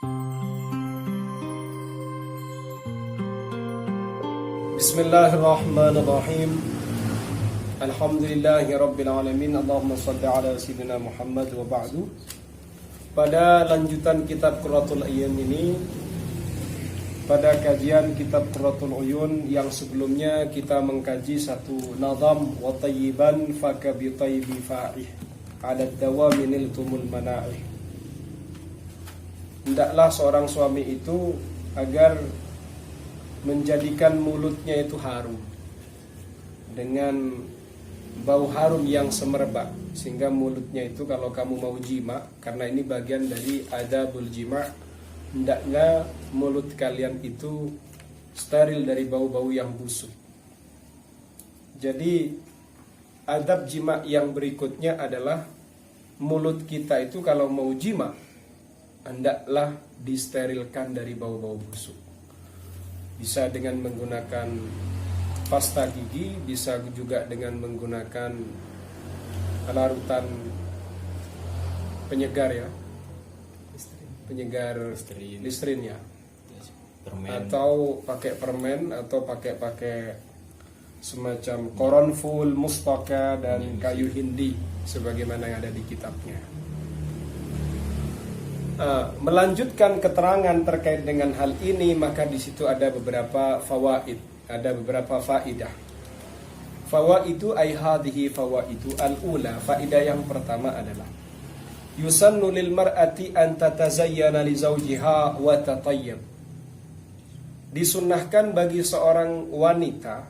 Bismillahirrahmanirrahim. Alhamdulillahi rabbil alamin. Allahumma shalli ala sayyidina Muhammad wa ba'du. Pada lanjutan kitab Qurratul Uyun ini, pada kajian kitab Qurratul Uyun yang sebelumnya kita mengkaji satu nazam wa tayyiban faka bi tayyibi fa'ih ala dawami niltumul mana'ih. Hendaklah seorang suami itu agar menjadikan mulutnya itu harum dengan bau harum yang semerbak, sehingga mulutnya itu kalau kamu mau jima, karena ini bagian dari adabul jima', hendaknya mulut kalian itu steril dari bau-bau yang busuk. Jadi adab jima' yang berikutnya adalah mulut kita itu kalau mau jima' hendaklah disterilkan dari bau-bau busuk. Bisa dengan menggunakan pasta gigi, bisa juga dengan menggunakan larutan penyegar ya, penyegar Listerin ya, permen. Atau pakai permen, atau pakai semacam koronful, mustaka dan kayu hindi sebagaimana yang ada di kitabnya. Melanjutkan keterangan terkait dengan hal ini, maka di situ ada beberapa fawaid, ada beberapa faidah. Fawaidu ay hadhihi fawaidu al-ula. Faidah yang pertama adalah yusannu lil mar'ati an tatazayyana li zawjiha wa tatayyab. Disunnahkan bagi seorang wanita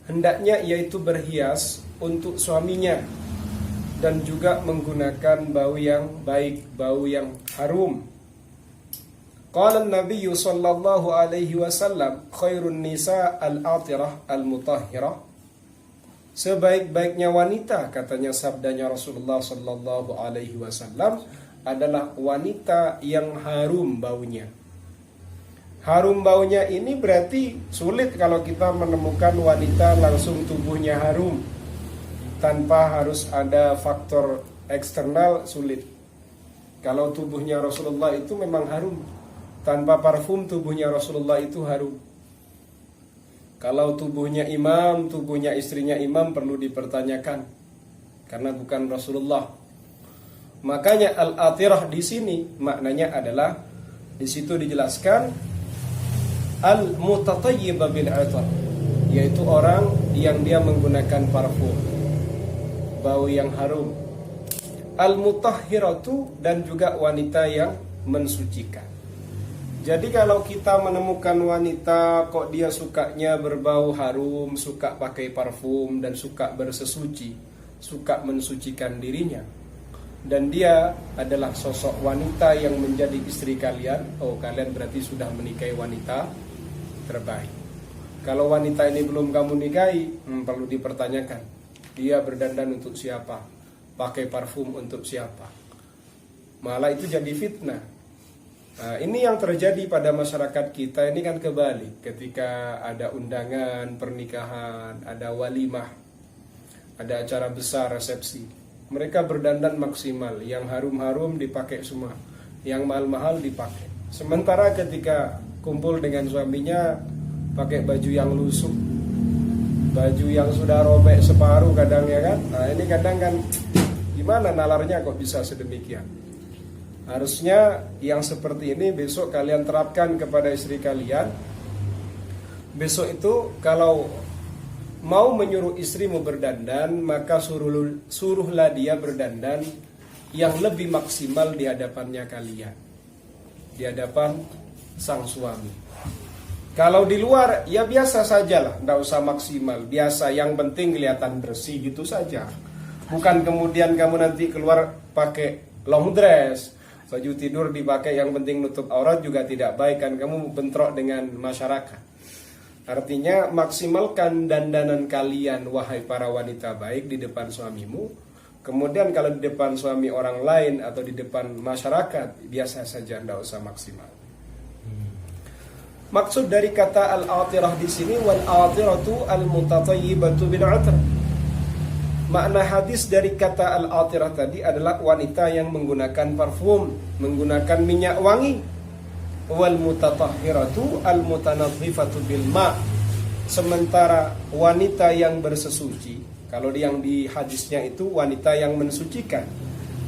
hendaknya yaitu berhias untuk suaminya dan juga menggunakan bau yang baik, bau yang harum. Qala an-nabiy sallallahu alaihi wasallam, khairun nisa al-atirah al-mutahhirah. Sebaik-baiknya wanita, katanya sabdanya Rasulullah sallallahu alaihi wasallam, adalah wanita yang harum baunya. Harum baunya ini berarti sulit kalau kita menemukan wanita langsung tubuhnya harum tanpa harus ada faktor eksternal, sulit. Kalau tubuhnya Rasulullah itu memang harum, tanpa parfum tubuhnya Rasulullah itu harum. Kalau tubuhnya imam, tubuhnya istrinya imam perlu dipertanyakan, karena bukan Rasulullah. Makanya al-atirah di sini maknanya adalah, di situ dijelaskan al-mutatayyib bil atar, yaitu orang yang dia menggunakan parfum, bau yang harum. Al-mutahhiratu, dan juga wanita yang mensucikan. Jadi kalau kita menemukan wanita kok dia sukanya berbau harum, suka pakai parfum dan suka bersesuci, suka mensucikan dirinya, dan dia adalah sosok wanita yang menjadi istri kalian, oh kalian berarti sudah menikahi wanita terbaik. Kalau wanita ini belum kamu nikahi, perlu dipertanyakan, dia berdandan untuk siapa? Pakai parfum untuk siapa? Malah itu jadi fitnah. Nah, ini yang terjadi pada masyarakat kita ini kan kebalik. Ketika ada undangan pernikahan, ada walimah, ada acara besar, resepsi, mereka berdandan maksimal. Yang harum-harum dipakai semua, yang mahal-mahal dipakai. Sementara ketika kumpul dengan suaminya pakai baju yang lusuh, baju yang sudah robek separuh kadang ya kan. Nah ini kadang kan gimana nalarnya kok bisa sedemikian. Harusnya yang seperti ini besok kalian terapkan kepada istri kalian. Besok itu kalau mau menyuruh istrimu berdandan, maka suruhlah dia berdandan yang lebih maksimal di hadapannya kalian, di hadapan sang suami. Kalau di luar ya biasa sajalah, tidak usah maksimal, biasa, yang penting kelihatan bersih gitu saja. Bukan kemudian kamu nanti keluar pakai long dress, baju tidur dipakai, yang penting nutup aurat juga tidak baik kan, kamu bentrok dengan masyarakat. Artinya maksimalkan dandanan kalian wahai para wanita baik di depan suamimu. Kemudian kalau di depan suami orang lain atau di depan masyarakat biasa saja, tidak usah maksimal. Maksud dari kata al-atirah di sini, wal atiratu al-mutatayyibatu bil 'atar. makna hadis dari kata al-atirah tadi adalah wanita yang menggunakan parfum, menggunakan minyak wangi. Wal mutatahhiratu al mutanadhifatu bil ma. Sementara wanita yang bersesuci, kalau yang di hadisnya itu wanita yang mensucikan,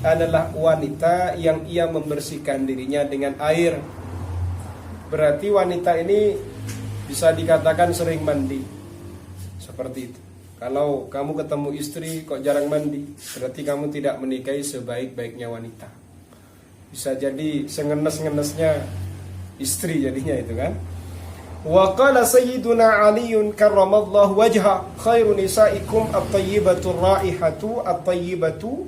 adalah wanita yang ia membersihkan dirinya dengan air. Berarti wanita ini bisa dikatakan sering mandi. Seperti itu. Kalau kamu ketemu istri kok jarang mandi, berarti kamu tidak menikahi sebaik-baiknya wanita. Bisa jadi sengenes-ngenesnya istri jadinya itu kan. Wa qala sayyiduna Aliun karramallahu wajha khairu nisaikum at-tayyibatu raihatu at-tayyibatu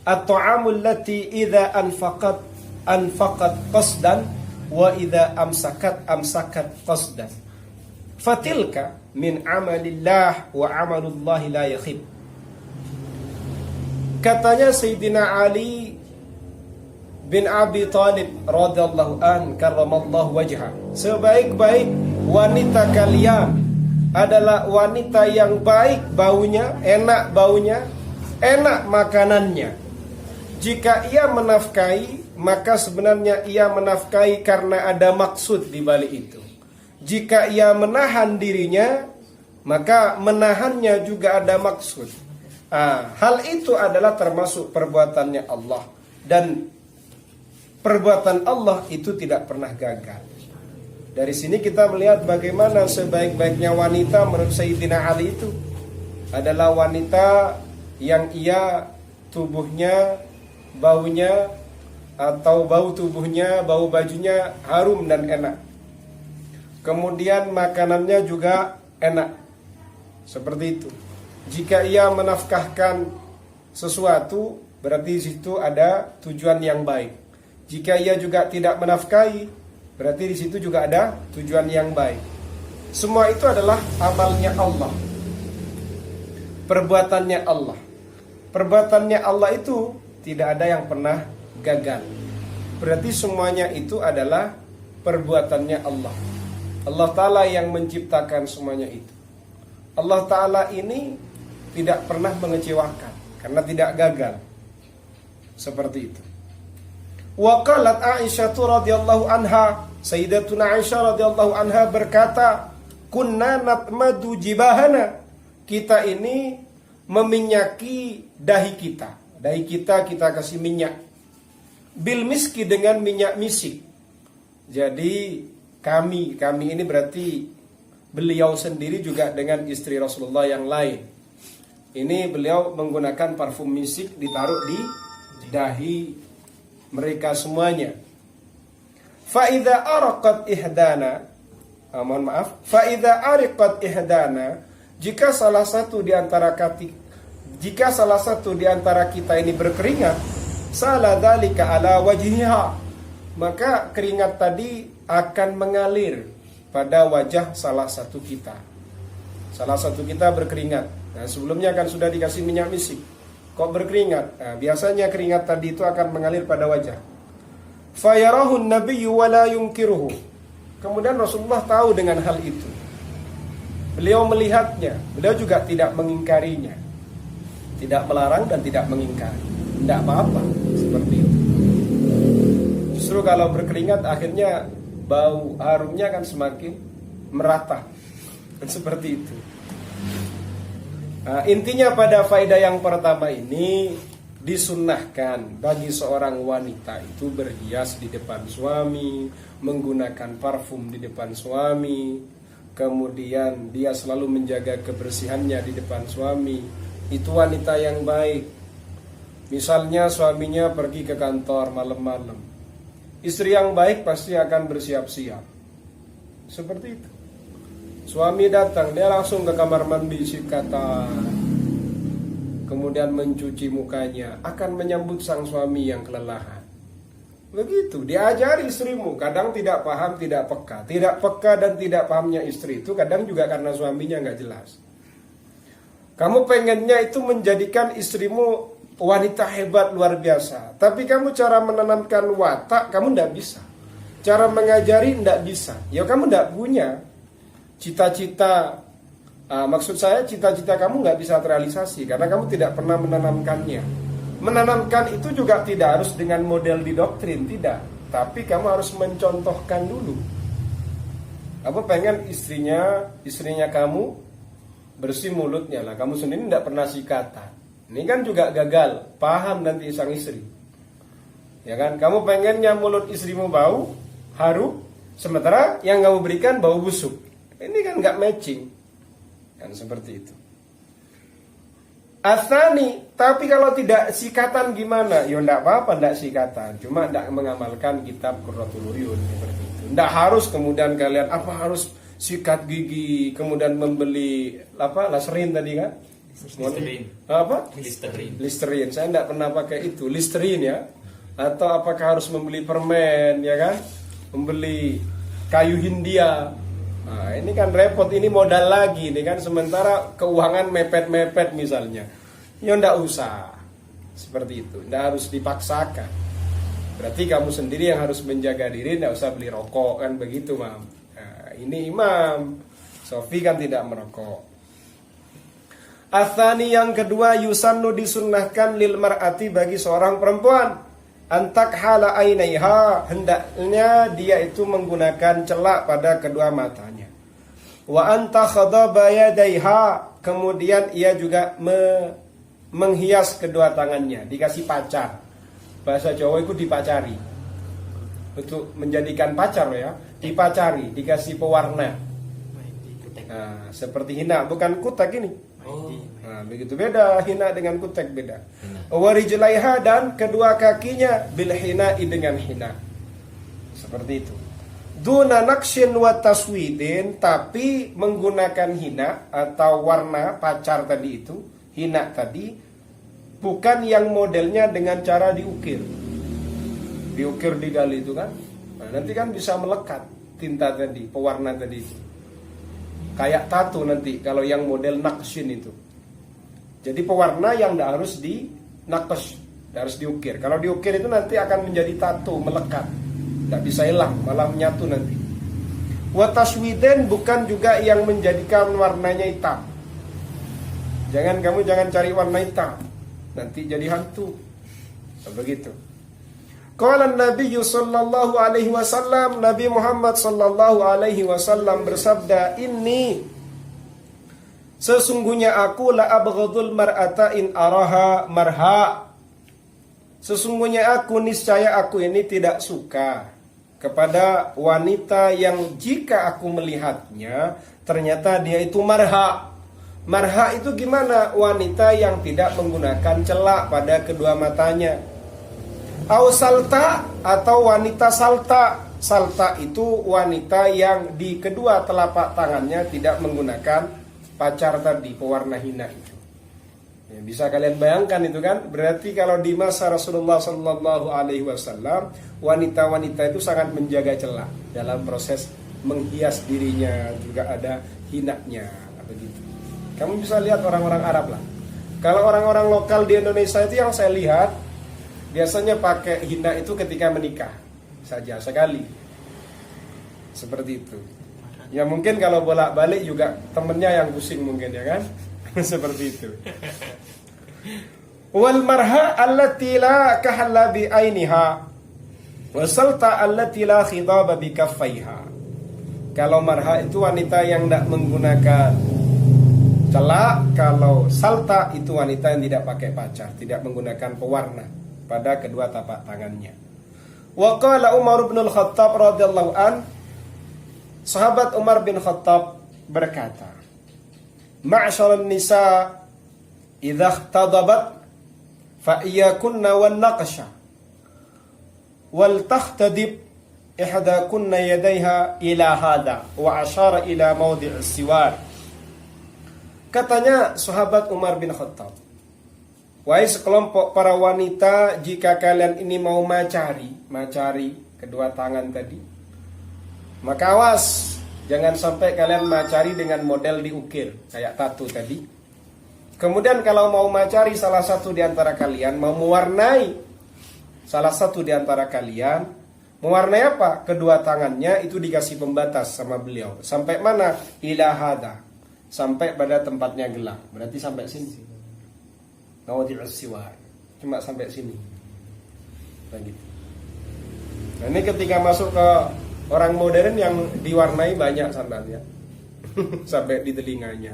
at-ta'amul lati idza anfaqat qasdan wa idza amsakat qasdan fatilka min amalillah wa amalullahi la yakhib. Katanya Sayyidina Ali bin Abi Thalib radhiyallahu an karramallahu wajha, sebaik-baik wanita kalian adalah wanita yang baik baunya, enak makanannya. Jika ia menafkahi, maka sebenarnya ia menafkahi karena ada maksud di balik itu. Jika ia menahan dirinya, maka menahannya juga ada maksud. Hal itu adalah termasuk perbuatannya Allah. Dan perbuatan Allah itu tidak pernah gagal. Dari sini kita melihat bagaimana sebaik-baiknya wanita menurut Sayyidina Ali itu adalah wanita yang ia tubuhnya, baunya atau bau tubuhnya, bau bajunya harum dan enak. Kemudian makanannya juga enak. Seperti itu. Jika ia menafkahkan sesuatu, berarti di situ ada tujuan yang baik. Jika ia juga tidak menafkahi, berarti di situ juga ada tujuan yang baik. Semua itu adalah amalnya Allah. Perbuatannya Allah. Perbuatannya Allah itu tidak ada yang pernah gagal. Berarti semuanya itu adalah perbuatannya Allah. Allah Ta'ala yang menciptakan semuanya itu. Allah Ta'ala ini tidak pernah mengecewakan karena tidak gagal. Seperti itu. Wa qalat Aisyah radhiyallahu anha, Sayyidatuna Aisyah radhiyallahu anha berkata, kunna natmadu jibahana. Kita ini meminyaki dahi kita. Dahi kita kasih minyak. Bil miski, dengan minyak misik. Jadi kami ini berarti beliau sendiri juga dengan istri Rasulullah yang lain. Ini beliau menggunakan parfum misik ditaruh di dahi mereka semuanya. Fa idza araqat ihdana, fa idza ariqat ihdana, jika salah satu di antara kita ini berkeringat, sala dzalika ala wajhiha, maka keringat tadi akan mengalir pada wajah salah satu kita. Salah satu kita berkeringat. Nah, sebelumnya kan sudah dikasih minyak misik. Kok berkeringat? Nah, biasanya keringat tadi itu akan mengalir pada wajah. Fayarahun nabiyyu wa la yunkiruhu. Kemudian Rasulullah tahu dengan hal itu. Beliau melihatnya. Beliau juga tidak mengingkarinya. Tidak melarang dan tidak mengingkari. Tidak apa-apa. Seperti itu. Justru kalau berkeringat akhirnya bau harumnya kan semakin merata. Dan seperti itu. Nah, intinya pada faedah yang pertama ini, disunnahkan bagi seorang wanita itu berhias di depan suami, menggunakan parfum di depan suami, kemudian dia selalu menjaga kebersihannya di depan suami. Itu wanita yang baik. Misalnya suaminya pergi ke kantor malam-malam, istri yang baik pasti akan bersiap-siap. Seperti itu. Suami datang, dia langsung ke kamar mandi sikatan, kemudian mencuci mukanya, akan menyambut sang suami yang kelelahan. Begitu, diajari istrimu. Kadang tidak paham, tidak peka. Tidak peka dan tidak pahamnya istri itu kadang juga karena suaminya nggak jelas. Kamu pengennya itu menjadikan istrimu wanita hebat luar biasa, tapi kamu cara menanamkan watak kamu nggak bisa. Cara mengajari nggak bisa. Ya kamu nggak punya cita-cita Maksud saya cita-cita kamu nggak bisa terrealisasi karena kamu tidak pernah menanamkannya. Menanamkan itu juga tidak harus dengan model didoktrin, tidak. Tapi kamu harus mencontohkan dulu. Kamu pengen istrinya kamu bersih mulutnya lah. Kamu sendiri tidak pernah sikatan. Ini kan juga gagal. Paham nanti sang istri. Ya kan? Kamu pengennya mulut istrimu bau, harum, sementara yang kamu berikan bau busuk. Ini kan nggak matching. Kan seperti itu. Asani, tapi kalau tidak sikatan gimana? Ya enggak apa-apa enggak sikatan, cuma enggak mengamalkan kitab Qurratul Uyun seperti itu. Enggak harus kemudian kalian harus sikat gigi, kemudian membeli Listerine tadi kan? Listerine. Saya enggak pernah pakai itu, Listerine ya. Atau apakah harus membeli permen ya kan? Membeli kayu Hindia. Nah, ini kan repot, ini modal lagi nih kan, sementara keuangan mepet-mepet misalnya. Ya enggak usah. Seperti itu, enggak harus dipaksakan. Berarti kamu sendiri yang harus menjaga diri, enggak usah beli rokok kan begitu, Mam. Nah, ini Imam Sofi kan tidak merokok. Atsani yang kedua, yusannu disunnahkan lil mar'ati bagi seorang perempuan antak hala ainaiha, hendaknya dia itu menggunakan celak pada kedua matanya. Wa anta khadaba yadaiha, kemudian ia juga menghias kedua tangannya, dikasih pacar. Bahasa Jawa itu dipacari. Untuk menjadikan pacar ya, dipacari, dikasih pewarna. Nah, seperti hina, bukan kutek ini. Nah, begitu beda hina dengan kutek beda. Warijlaiha, dan kedua kakinya bil hina'i dengan hina. Seperti itu. Duna naqshin wa taswidin, tapi menggunakan hina atau warna pacar tadi itu, hina tadi bukan yang modelnya dengan cara diukir. Diukir digali itu kan. Nah, nanti kan bisa melekat tinta tadi, pewarna tadi itu. Kayak tato nanti kalau yang model naqshin itu. Jadi pewarna yang tidak harus di naqsh, tidak harus diukir. Kalau diukir itu nanti akan menjadi tato, melekat. Tidak bisa hilang, malah menyatu nanti. Wa taswiden, bukan juga yang menjadikan warnanya hitam. Jangan cari warna hitam. Nanti jadi hantu. Begitu. Qala Nabi sallallahu alaihi wasallam, Nabi Muhammad sallallahu alaihi wasallam bersabda, "Inni, sesungguhnya aku la abghadul mar'ata in araha marha." Sesungguhnya aku, niscaya aku ini tidak suka kepada wanita yang jika aku melihatnya ternyata dia itu marha. Marha itu gimana? Wanita yang tidak menggunakan celak pada kedua matanya. Au salta, atau wanita salta. Salta itu wanita yang di kedua telapak tangannya tidak menggunakan pacar tadi, pewarna hina itu. Ya, bisa kalian bayangkan itu kan? Berarti kalau di masa Rasulullah Sallallahu Alaihi Wasallam, wanita-wanita itu sangat menjaga celak dalam proses menghias dirinya, juga ada hinanya, begitu. Kamu bisa lihat orang-orang Arab lah. Kalau orang-orang lokal di Indonesia itu yang saya lihat biasanya pakai hina itu ketika menikah saja sekali. Seperti itu. Ya mungkin kalau bolak-balik juga temennya yang pusing mungkin ya kan. Seperti itu. Wal marha allati la kahalla bi ainiha wa salta allati la khidaba bi kaffaiha. Kalau marha itu wanita yang tidak menggunakan celak. Kalau salta itu wanita yang tidak pakai pacar, tidak menggunakan pewarna pada kedua tapak tangannya. Wa qala Umar bin Al-Khattab radhiyallahu an, sahabat Umar bin Khattab berkata, "Ma'syarun nisa idza ikhtadabat fa iyyakunna wan naqsha wal tahtadib ihdakunna yadayha ila hada wa asyara ila mawdi' as-siwar." Katanya sahabat Umar bin Khattab, "Wahai sekelompok para wanita, jika kalian ini mau macari kedua tangan tadi, maka awas, jangan sampai kalian macari dengan model diukir kayak tato tadi. Kemudian kalau mau macari salah satu di antara kalian, mau mewarnai salah satu di antara kalian, mewarnai apa? Kedua tangannya itu dikasih pembatas sama beliau. Sampai mana? Ila hada, sampai pada tempatnya gelang. Berarti sampai sini. Mawadhi'us siwak. Cuma sampai sini. Begitu. Nah, ini ketika masuk ke orang modern yang diwarnai banyak sandalnya. Sampai di telinganya,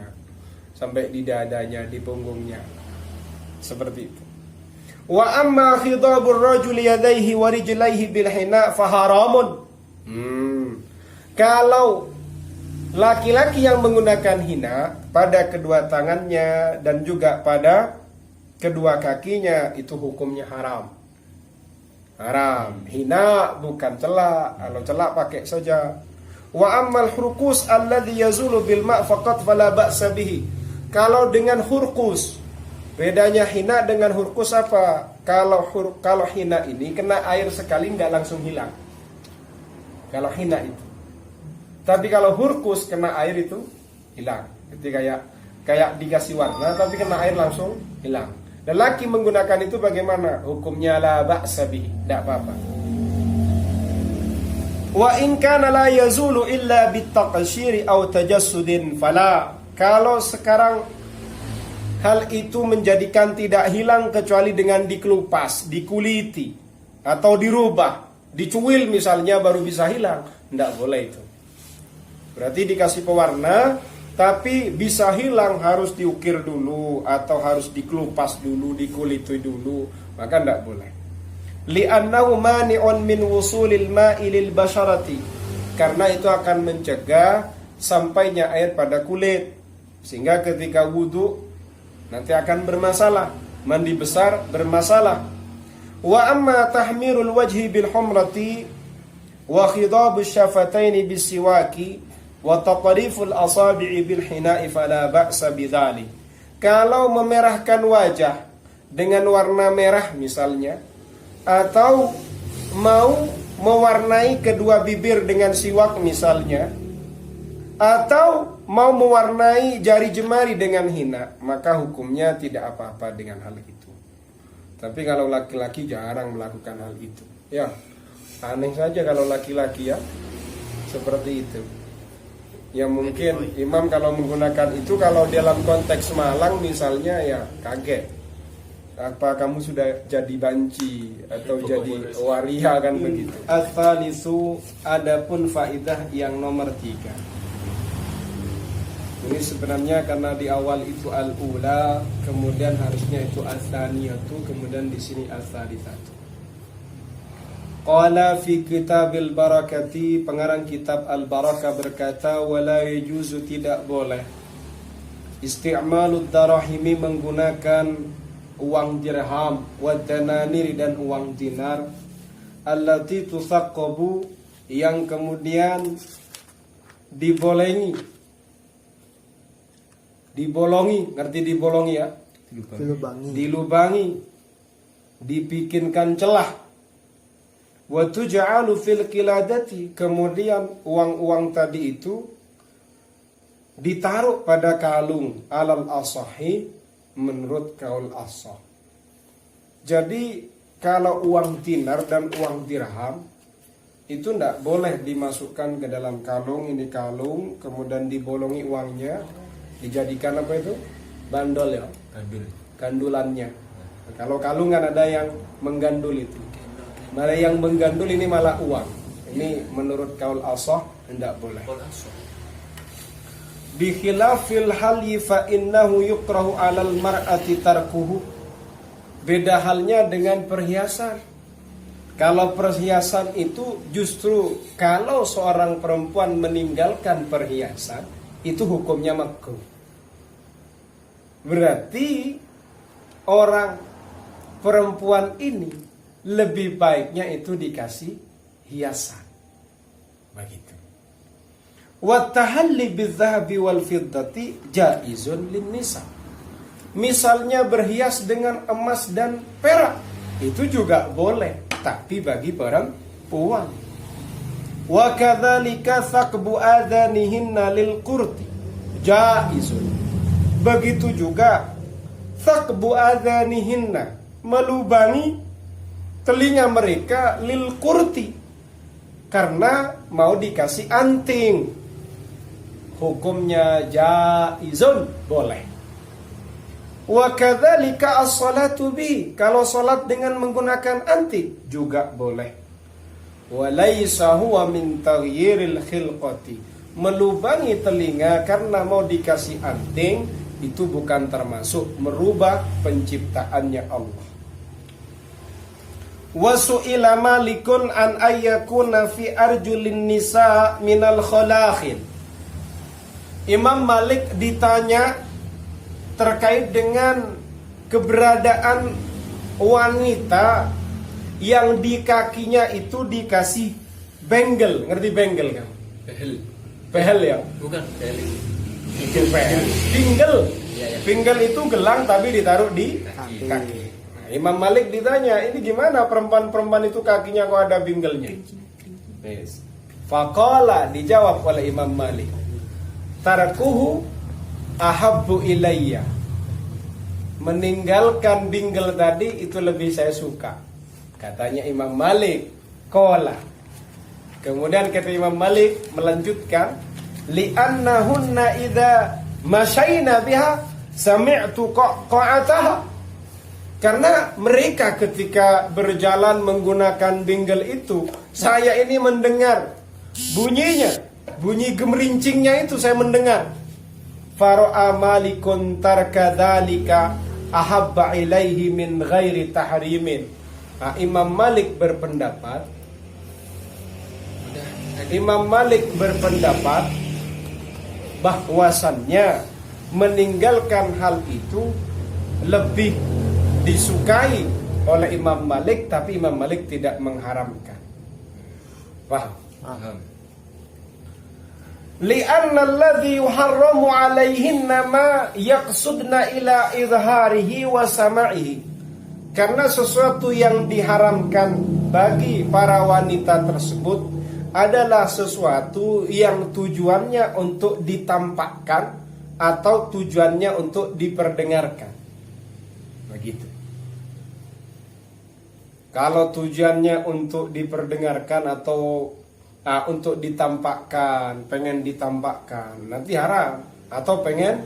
sampai di dadanya, di punggungnya. Seperti itu. Wa amma khidabur rajuli yadayhi wa rijlaihi bil hina fa haramun. Kalau laki-laki yang menggunakan hina pada kedua tangannya dan juga pada kedua kakinya, itu hukumnya haram. Haram. Hina bukan celak. Kalau celak pakai saja. Wa ammal hurqus alladhi yazulu bil ma' faqat fala ba'sa bihi. Kalau dengan hurqus, bedanya hina dengan hurqus apa? Kalau hina ini kena air sekali nggak langsung hilang. Kalau hina itu. Tapi kalau hurqus kena air itu hilang. Jadi kayak dikasih warna tapi kena air langsung hilang. Lelaki menggunakan itu bagaimana? Hukumnya la ba'sa bihi, tidak apa-apa. Wa in kana la yazulu illa bitaqshiri aw tajassudin fala. Kalau sekarang hal itu menjadikan tidak hilang kecuali dengan dikelupas, dikuliti atau dirubah, dicuil misalnya baru bisa hilang, tidak boleh itu. Berarti dikasih pewarna tapi bisa hilang harus diukir dulu atau harus dikelupas dulu, dikuliti dulu, maka tidak boleh. Li'annahu mani'un min wusulil ma'i lil basharati. Karena itu akan mencegah sampainya air pada kulit, sehingga ketika wudu nanti akan bermasalah, mandi besar bermasalah. Wa amma tahmirul wajhi bil humrati wa khidabus syafataini bis siwaki wa taqriful asabi'i bil hina'i fala ba'sa bidzalik. Kalau memerahkan wajah dengan warna merah misalnya, atau mau mewarnai kedua bibir dengan siwak misalnya, atau mau mewarnai jari jemari dengan hina, maka hukumnya tidak apa-apa dengan hal itu. Tapi kalau laki-laki jarang melakukan hal itu. Ya, aneh saja kalau laki-laki ya seperti itu. Ya mungkin imam kalau menggunakan itu, kalau dalam konteks Malang misalnya, ya kaget. Apa kamu sudah jadi banci atau jadi waria kan begitu. Al-thalithu, adapun faidah yang nomor 3. Ini sebenarnya karena di awal itu al-ula, kemudian harusnya itu al-thaniyatu, kemudian di sini al-thalithatu. Qala fi kitabil barakati, pengarang kitab al-barakah berkata, wala yajuzu, tidak boleh, isti'malud darahimi, menggunakan uang dirham, wa dananir, dan uang dinar, allati tusaqqabu, yang kemudian dibolongi, ngerti dibolongi ya? Dilubangi, dibikinkan celah. Wa tuj'alu fil qiladati, kemudian uang-uang tadi itu ditaruh pada kalung, alal asahi, menurut kaul ashah. Jadi kalau uang dinar dan uang dirham itu tidak boleh dimasukkan ke dalam kalung. Ini kalung, kemudian dibolongi uangnya, dijadikan apa itu? Bandol ya? Gandulannya. Kalau kalung kan ada yang menggandul itu. Malah yang menggandul ini malah uang. Ini menurut kaul ashah tidak boleh. Bi khilafil halyi fa innahu yukrahu 'alal mar'ati tarkuhu. Beda halnya dengan perhiasan. Kalau perhiasan itu justru kalau seorang perempuan meninggalkan perhiasan, itu hukumnya makruh. Berarti orang perempuan ini lebih baiknya itu dikasih hiasan. Begitu. Wa tahalli bizzahabi wal fiddati jaizun lin nisa. Misalnya berhias dengan emas dan perak, itu juga boleh, tapi bagi perempuan. Wa kadzalika thaqbu adanihinna lil qurti jaizun. Begitu juga thaqbu adanihinna, melubangi telinga mereka, lil qurti, karena mau dikasih anting. hukumnya jaizun, boleh. Wa kadzalika as-salatu bi, kalau salat dengan menggunakan anting juga boleh. Wa laisa huwa min taghyiril khilqati, melubangi telinga karena mau dikasih anting itu bukan termasuk merubah penciptaannya Allah. Wa su'ila Malikun an ayyakuna fi arjulin nisa minal khalakhil. Imam Malik ditanya terkait dengan keberadaan wanita yang di kakinya itu dikasih benggel. Ngerti benggel kan? Behel ya? Bukan, behel. Pinggel. Pinggel itu gelang tapi ditaruh di kaki. Nah, Imam Malik ditanya, ini gimana perempuan-perempuan itu kakinya kok ada binggelnya? Yes. Faqala, dijawab oleh Imam Malik, tarkuhu ahabbu ilayya, meninggalkan binggel tadi itu lebih saya suka, katanya Imam Malik. Qala, kemudian kata Imam Malik melanjutkan, li'annahunna idza masyayna biha sami'tu qa'ataha, karena mereka ketika berjalan menggunakan binggel itu, saya ini mendengar bunyinya, bunyi gemerincingnya itu saya mendengar. Fara'a Malikun tarka dzalika ahabba ilaihi min ghairi tahrimin. Nah, Imam Malik berpendapat bahwasannya meninggalkan hal itu lebih disukai oleh Imam Malik, tapi Imam Malik tidak mengharamkan. Paham? Li'anna alladhi yuharramu alaihinna ma yaqsudna ila izharihi wa sama'ihi, karena sesuatu yang diharamkan bagi para wanita tersebut adalah sesuatu yang tujuannya untuk ditampakkan atau tujuannya untuk diperdengarkan. Begitu. Kalau tujuannya untuk diperdengarkan atau untuk ditampakkan, pengen ditampakkan, nanti haram. Atau pengen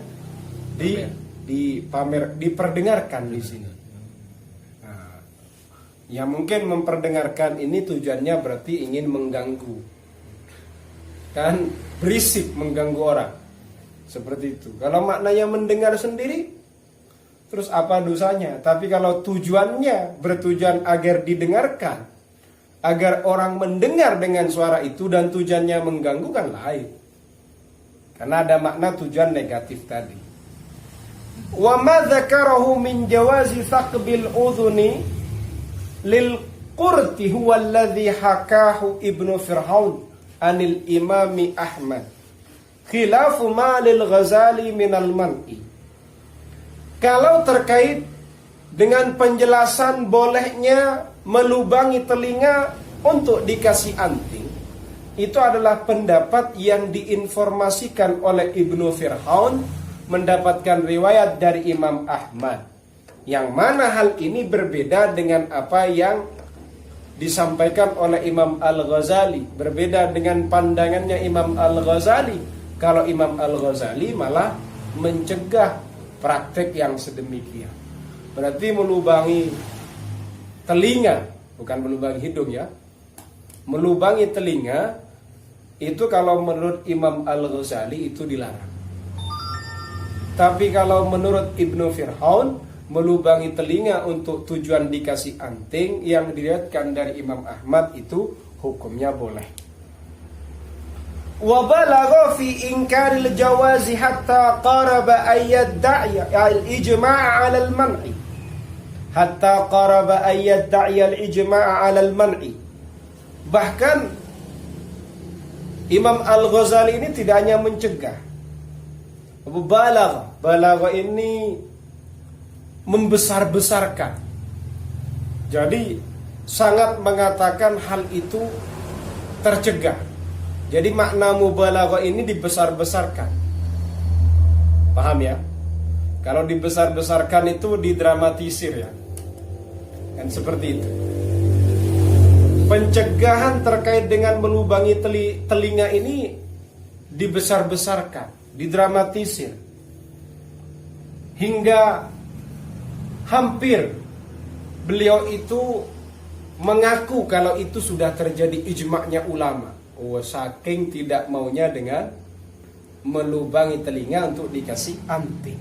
diperdengarkan di sini. Nah, ya mungkin memperdengarkan ini tujuannya berarti ingin mengganggu, kan berisik, mengganggu orang, seperti itu. Kalau maknanya mendengar sendiri, terus apa dosanya? Tapi kalau tujuannya bertujuan agar didengarkan, agar orang mendengar dengan suara itu dan tujuannya mengganggu, kan lain. Karena ada makna tujuan negatif tadi. Wa ma dzakarahu min jawazi thaqbil udhuni lil qurti huwa alladhi hakahu Ibnu Fir'aun anil Imami Ahmad khilafu ma lil Ghazali minal man'i. Kalau terkait dengan penjelasan bolehnya melubangi telinga untuk dikasih anting, itu adalah pendapat yang diinformasikan oleh Ibnu Fir'aun, mendapatkan riwayat dari Imam Ahmad, yang mana hal ini berbeda dengan apa yang disampaikan oleh Imam Al-Ghazali, berbeda dengan pandangannya Imam Al-Ghazali. Kalau Imam Al-Ghazali malah mencegah praktek yang sedemikian. Berarti melubangi telinga, bukan melubangi hidung ya. Melubangi telinga itu kalau menurut Imam Al-Ghazali itu dilarang. Tapi kalau menurut Ibnu Fir'aun, melubangi telinga untuk tujuan dikasih anting yang diriwayatkan dari Imam Ahmad itu hukumnya boleh. Wa balagha fi inkaril jawazi hatta qaraba ayat da'ya al-ijma' 'ala al-man'i. Hatta qaraba ayat da'ya al-ijma' 'ala al-man'i. Bahkan Imam Al-Ghazali ini tidak hanya mencegah. Balagha ini membesar-besarkan. Jadi sangat mengatakan hal itu tercegah. Jadi makna mubalaghah ini dibesar-besarkan. Paham ya? Kalau dibesar-besarkan itu didramatisir ya. Kan seperti itu. Pencegahan terkait dengan melubangi telinga ini dibesar-besarkan, didramatisir, hingga hampir beliau itu mengaku kalau itu sudah terjadi ijma'nya ulama. Saking tidak maunya dengan melubangi telinga untuk dikasih anting.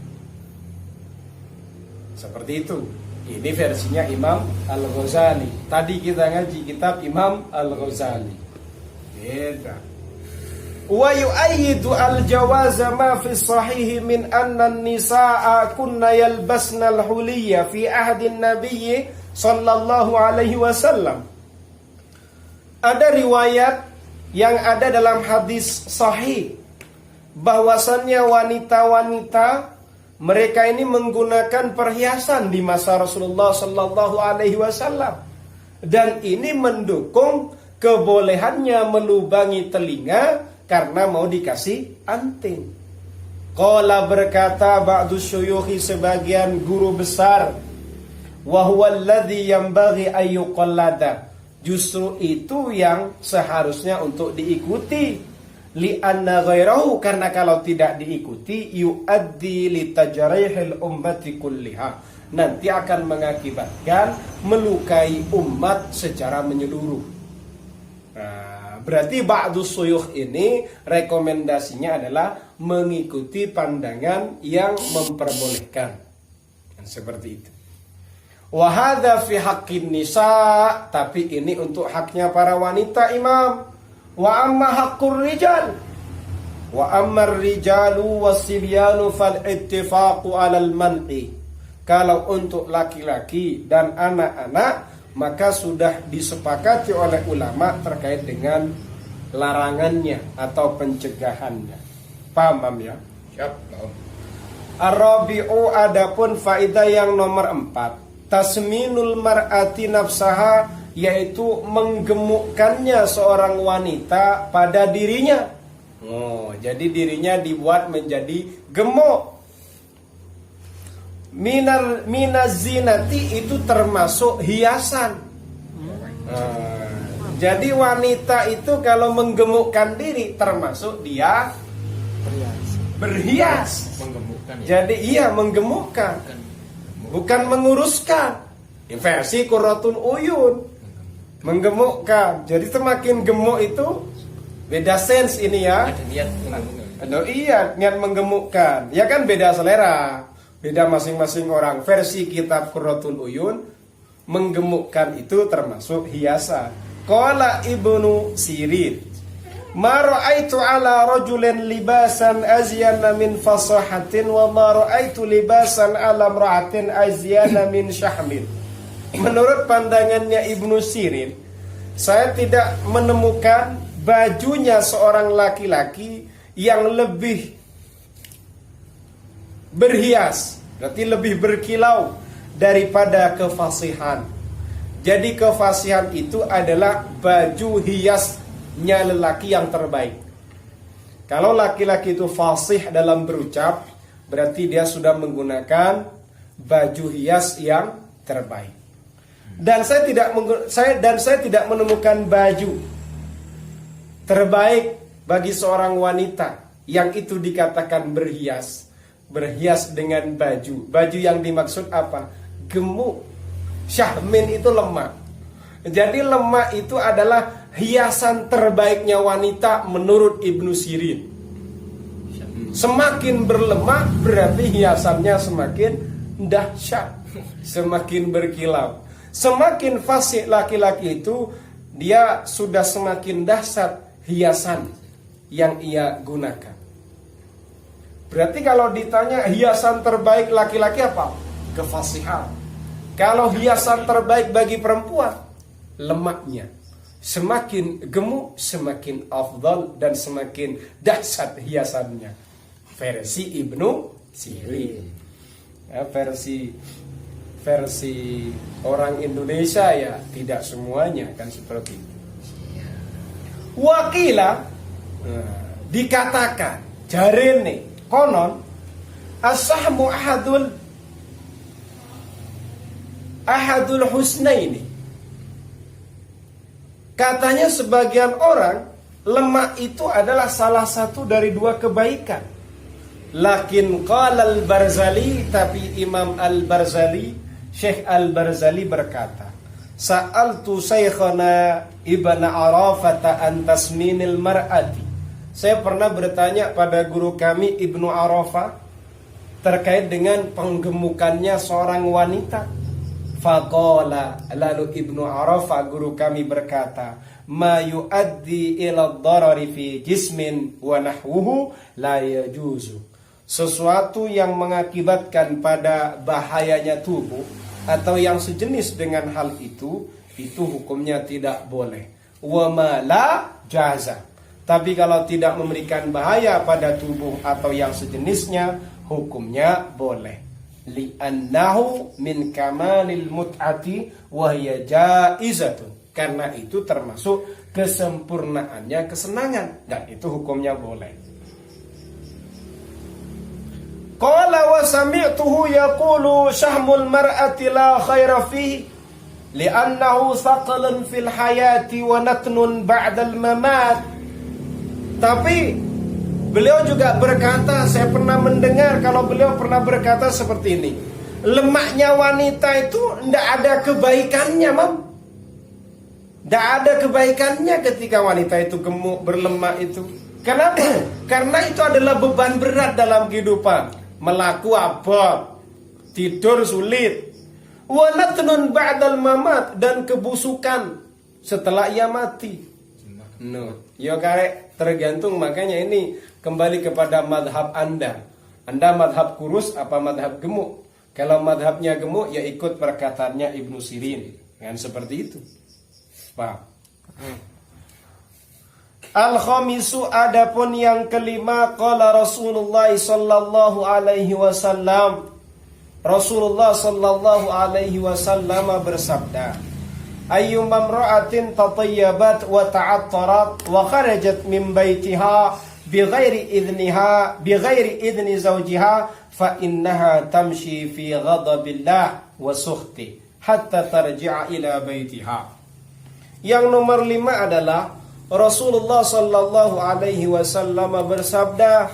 Seperti itu. Ini versinya Imam Al-Ghazali. Tadi kita ngaji kitab Imam Al-Ghazali. Beda. Wa yu'ayyidu al-jawaza ma fi sahih min anna an-nisaa kunna yalbasna al-huliyya fi ahdin nabiyyi sallallahu alaihi wasallam. Ada riwayat yang ada dalam hadis sahih bahwasannya wanita-wanita mereka ini menggunakan perhiasan di masa Rasulullah sallallahu alaihi wasallam, dan ini mendukung kebolehannya melubangi telinga karena mau dikasih anting. Qala berkata ba'du syuyukhi, sebagian guru besar, wa huwa alladhi yanbaghi ayyuqallada, justru itu yang seharusnya untuk diikuti. Li'anna ghairahu, karena kalau tidak diikuti yu'addi litajrihil ummati kulliha, nanti akan mengakibatkan melukai umat secara menyeluruh. Nah, berarti ba'du syuyukh ini rekomendasinya adalah mengikuti pandangan yang memperbolehkan. Dan seperti itu. Wa hadza fi haqqin nisa, tapi ini untuk haknya para wanita, Imam. Wa amma haqqur rijal, wa amma ar-rijalu was-sibyanu fal ittifaqu 'alal man'i. Kalau untuk laki-laki dan anak-anak maka sudah disepakati oleh ulama terkait dengan larangannya atau pencegahannya. Paham ya? Siap. Ar-rabi'u, adapun faedah yang nomor 4, tasminul mar'ati nafsaha, yaitu menggemukkannya seorang wanita pada dirinya. Jadi dirinya dibuat menjadi gemuk. Minazinati itu termasuk hiasan. Jadi wanita itu kalau menggemukkan diri termasuk dia berhias. Jadi iya menggemukkan, bukan menguruskan. Versi Qurratun Uyun, menggemukkan. Jadi semakin gemuk itu beda sense ini ya. Iya, niat menggemukkan. Ya kan beda selera, beda masing-masing orang. Versi kitab Qurratul Uyun, menggemukkan itu termasuk hiasan. Qala Ibnu Sirin, ma ra'aitu ala rajulin libasan azyana min fasahatin wa ma ra'aitu libasan ala imra'atin azyana min syahmin. Menurut pandangannya Ibnu Sirin, saya tidak menemukan bajunya seorang laki-laki yang lebih berhias, berarti lebih berkilau daripada kefasihan. Jadi kefasihan itu adalah baju hiasnya lelaki yang terbaik. Kalau laki-laki itu fasih dalam berucap, berarti dia sudah menggunakan baju hias yang terbaik. Dan saya tidak menemukan baju terbaik bagi seorang wanita yang itu dikatakan berhias dengan baju yang dimaksud apa? Gemuk. Syahmin itu lemak. Jadi lemak itu adalah hiasan terbaiknya wanita menurut Ibnu Sirin. Semakin berlemak berarti hiasannya semakin dahsyat, semakin berkilau. Semakin fasih laki-laki itu, dia sudah semakin dahsyat hiasan yang ia gunakan. Berarti kalau ditanya hiasan terbaik laki-laki apa? Kefasihan. Kalau hiasan terbaik bagi perempuan, lemaknya. Semakin gemuk, semakin afdal dan semakin dahsyat hiasannya. Versi Ibnu Sirin. Ya, versi orang Indonesia ya tidak semuanya kan seperti itu. Wakila dikatakan jarene konon as-sahmu ahadul husnaini. Katanya sebagian orang lemak itu adalah salah satu dari dua kebaikan. Lakin qala al-Barzali, tapi Imam al-Barzali, Syekh al-Barzali berkata, Sa'altu Syekhana Ibn Arafata an tasminil mar'ati. Saya pernah bertanya pada guru kami Ibnu Arafah terkait dengan penggemukannya seorang wanita. Faqala, lalu Ibnu Arafah guru kami berkata, ma yuaddi ila dharari fi jismin wa nahwuhu la yajuzu. Sesuatu yang mengakibatkan pada bahayanya tubuh atau yang sejenis dengan hal itu hukumnya tidak boleh. Wa ma la jaza. Tapi kalau tidak memberikan bahaya pada tubuh atau yang sejenisnya, hukumnya boleh. Li'annahu min kamalil mut'ati wa hiya jaizatun. Karena itu termasuk kesempurnaannya kesenangan, dan itu hukumnya boleh. Qala wa sami'tuhu yaqulu syahmul mar'ati la khaira fihi li'annahu thaqalun fil hayati wa natnun ba'dal mamat. Tapi beliau juga berkata, saya pernah mendengar kalau beliau pernah berkata seperti ini, lemaknya wanita itu tidak ada kebaikannya, Mam. Tidak ada kebaikannya ketika wanita itu gemuk, berlemak itu. Kenapa? Karena itu adalah beban berat dalam kehidupan. Melaku abot, tidur sulit. Wa natnun ba'dal mamat, dan kebusukan setelah ia mati. No, yo karek tergantung, makanya ini kembali kepada madhab Anda. Anda madhab kurus apa madhab gemuk? Kalau madhabnya gemuk ya ikut perkataannya Ibnu Sirin, kan seperti itu. Paham? Al-khamisu, adapun yang kelima, qala Rasulullah sallallahu alaihi wasallam. Rasulullah sallallahu alaihi wasallam bersabda, ayyuma imra'atin tatayyabat wa ta'attarat wa kharajat min baitiha bighairi idni zawjiha fa innaha tamshi fi ghadabillah wa sukhti hatta tarji'a ila baitiha. Yang nomor 5 adalah Rasulullah sallallahu alaihi wasallam bersabda,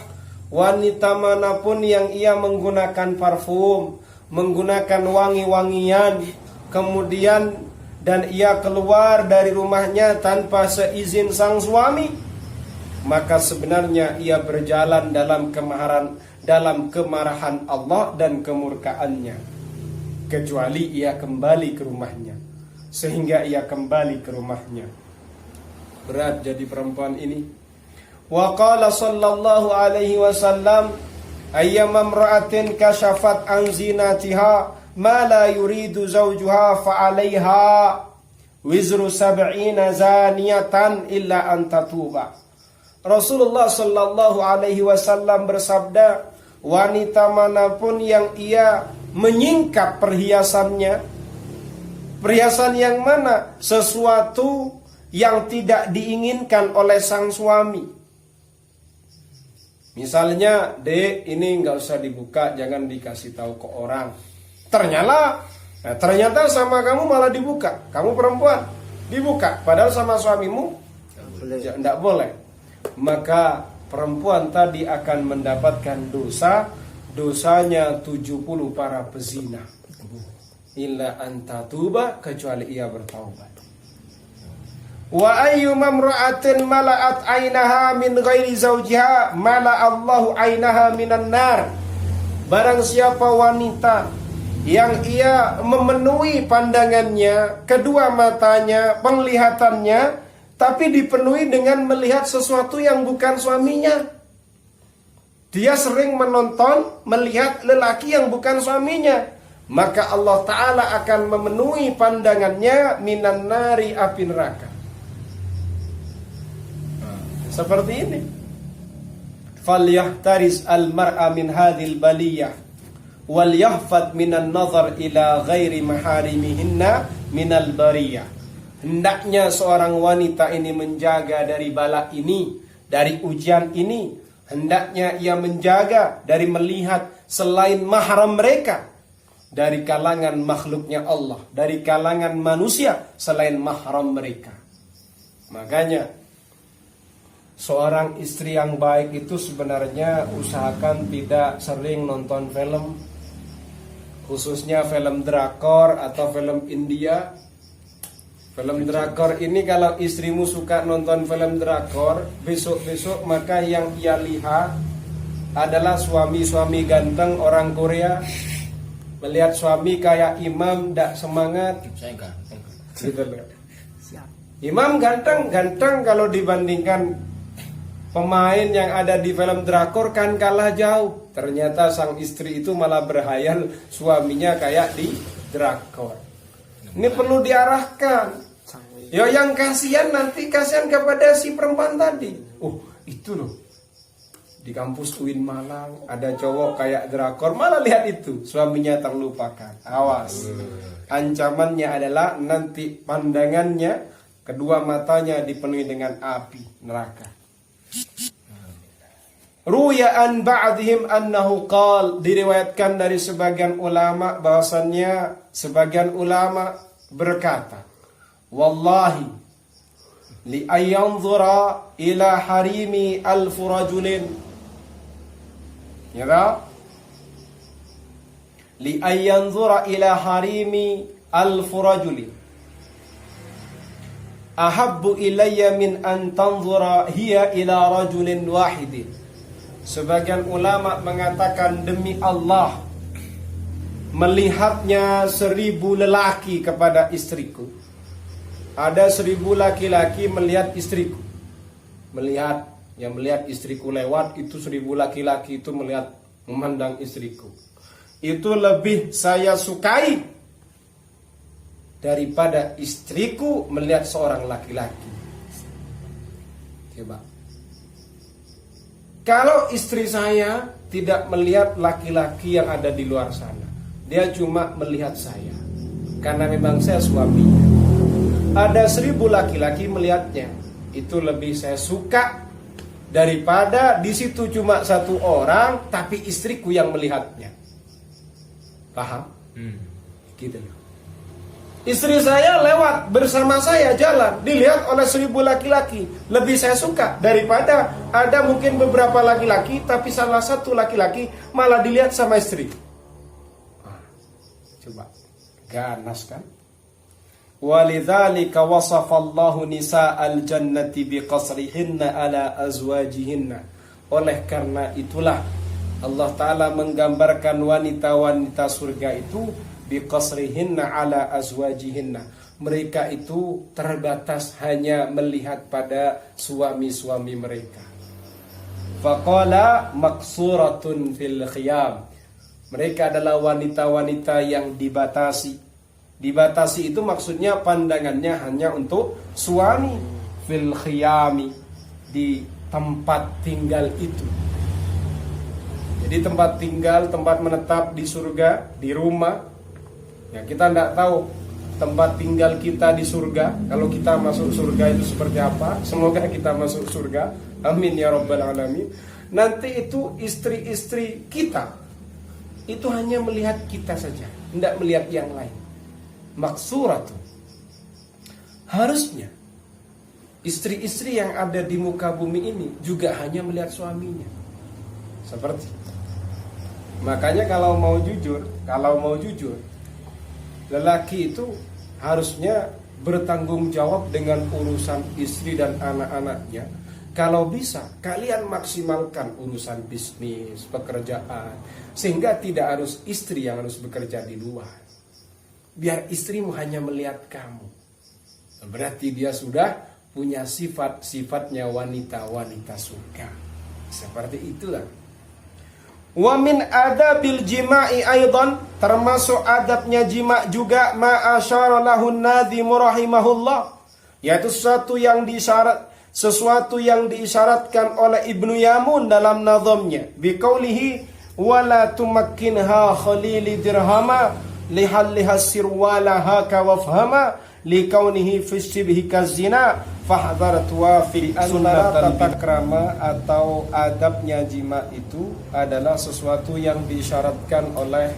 wanita manapun yang ia menggunakan parfum, menggunakan wangi-wangian, kemudian dan ia keluar dari rumahnya tanpa seizin sang suami, maka sebenarnya ia berjalan dalam kemarahan Allah dan kemurkaannya, kecuali ia kembali ke rumahnya. Sehingga ia kembali ke rumahnya. Berat jadi perempuan ini. Wa qala sallallahu alaihi wasallam, ayyama imra'atin kashafat an zinatiha ma la yuridu zawjuha fa 'alaiha wizru 70 zaniyatan illa an tatuba. Rasulullah sallallahu alaihi wasallam bersabda, wanita manapun yang ia menyingkap perhiasannya, perhiasan yang mana? Sesuatu yang tidak diinginkan oleh sang suami. Misalnya, dek, ini nggak usah dibuka, jangan dikasih tahu ke orang. Ternyata sama kamu malah dibuka. Kamu perempuan, dibuka. Padahal sama suamimu tidak boleh. Maka perempuan tadi akan mendapatkan dosanya 70 para pezina. Illa antatuba, kecuali ia bertaubat. Wa ayyuma imra'atin mala'at ainaha min ghairi zawjiha mala Allahu ainaha minan nar. Barang siapa wanita yang ia memenuhi pandangannya, kedua matanya, penglihatannya, tapi dipenuhi dengan melihat sesuatu yang bukan suaminya. Dia sering menonton, melihat lelaki yang bukan suaminya, maka Allah Ta'ala akan memenuhi pandangannya minan nari, api neraka. Seperti ini. Falyahtaris al-mar'a min hadhil baliyah wal yahfad minan nazar ila ghairi maharimihinna minal bariyah. Hendaknya seorang wanita ini menjaga dari bala ini, dari ujian ini. Hendaknya ia menjaga dari melihat selain mahram mereka, dari kalangan makhluknya Allah, dari kalangan manusia selain mahram mereka. Makanya seorang istri yang baik itu sebenarnya usahakan tidak sering nonton film, khususnya film drakor atau film India. Film drakor ini kalau istrimu suka nonton film drakor, besok-besok maka yang ia lihat adalah suami-suami ganteng orang Korea. Melihat suami kayak imam tidak semangat. Saya ganteng. Gitu loh. Imam ganteng kalau dibandingkan pemain yang ada di film drakor kan kalah jauh. Ternyata sang istri itu malah berhayal suaminya kayak di drakor. Ini perlu diarahkan. Ya yang kasihan nanti kasihan kepada si perempuan tadi. Oh itu loh, di kampus UIN Malang ada cowok kayak drakor, malah lihat itu suaminya terlupakan. Awas, ancamannya adalah nanti pandangannya, kedua matanya dipenuhi dengan api neraka. Ruya an ba'dihim annahu qal, diriwayatkan dari sebagian ulama bahwasannya sebagian ulama berkata, wallahi li ayanzura ila harimi alfu rajulin, ya li ayanzura ila harimi alfu rajulin ahabbu ilayya min an tanzura hiya ila rajulin wahidin. Sebagian ulama mengatakan, demi Allah, melihatnya 1000 lelaki kepada istriku. Ada 1000 laki-laki melihat istriku. Melihat istriku lewat, itu 1000 laki-laki itu melihat, memandang istriku. Itu lebih saya sukai daripada istriku melihat seorang laki-laki. Coba. Kalau istri saya tidak melihat laki-laki yang ada di luar sana, dia cuma melihat saya, karena memang saya suaminya. Ada 1000 laki-laki melihatnya, itu lebih saya suka daripada di situ cuma 1 orang, tapi istriku yang melihatnya. Paham? Gitu loh. Istri saya lewat bersama saya jalan, dilihat oleh 1000 laki-laki, lebih saya suka daripada ada mungkin beberapa laki-laki, tapi salah satu laki-laki malah dilihat sama istri. Coba, ganas kan? Walidzalika wasafallahu nisa'al jannati biqasrihinna ala azwajihinna. Oleh karena itulah Allah Ta'ala menggambarkan wanita-wanita surga itu biqasrihinna ala azwajihinna. Mereka itu terbatas hanya melihat pada suami-suami mereka. Faqala maqsuratun fil khiyam. Mereka adalah wanita-wanita yang dibatasi. Dibatasi itu maksudnya pandangannya hanya untuk suami. Fil khiyami, di tempat tinggal itu. Jadi tempat tinggal, tempat menetap di surga, di rumah. Ya, kita tidak tahu tempat tinggal kita di surga. Kalau kita masuk surga itu seperti apa? Semoga kita masuk surga. Amin ya rabbal alamin. Nanti itu istri-istri kita itu hanya melihat kita saja, tidak melihat yang lain. Maksuratu. Harusnya istri-istri yang ada di muka bumi ini juga hanya melihat suaminya. Seperti. Makanya kalau mau jujur, lelaki itu harusnya bertanggung jawab dengan urusan istri dan anak-anaknya. Kalau bisa, kalian maksimalkan urusan bisnis, pekerjaan, sehingga tidak harus istri yang harus bekerja di luar. Biar istrimu hanya melihat kamu. Berarti dia sudah punya sifat-sifatnya wanita-wanita surga. Seperti itulah. Wa min adabil jima'i aidan, termasuk adabnya jima' juga ma asyara lahun nadhimu rahimahullah, yaitu sesuatu yang diisyaratkan oleh Ibnu Yamun dalam nazamnya biqaulihi wala tumakkinha khalili dirhama lihalliha sirwalaha kawafhama likaunihi fi shibhi kazina fahdhar tuwafi sunnatan takrama. Atau adabnya jima itu adalah sesuatu yang diisyaratkan oleh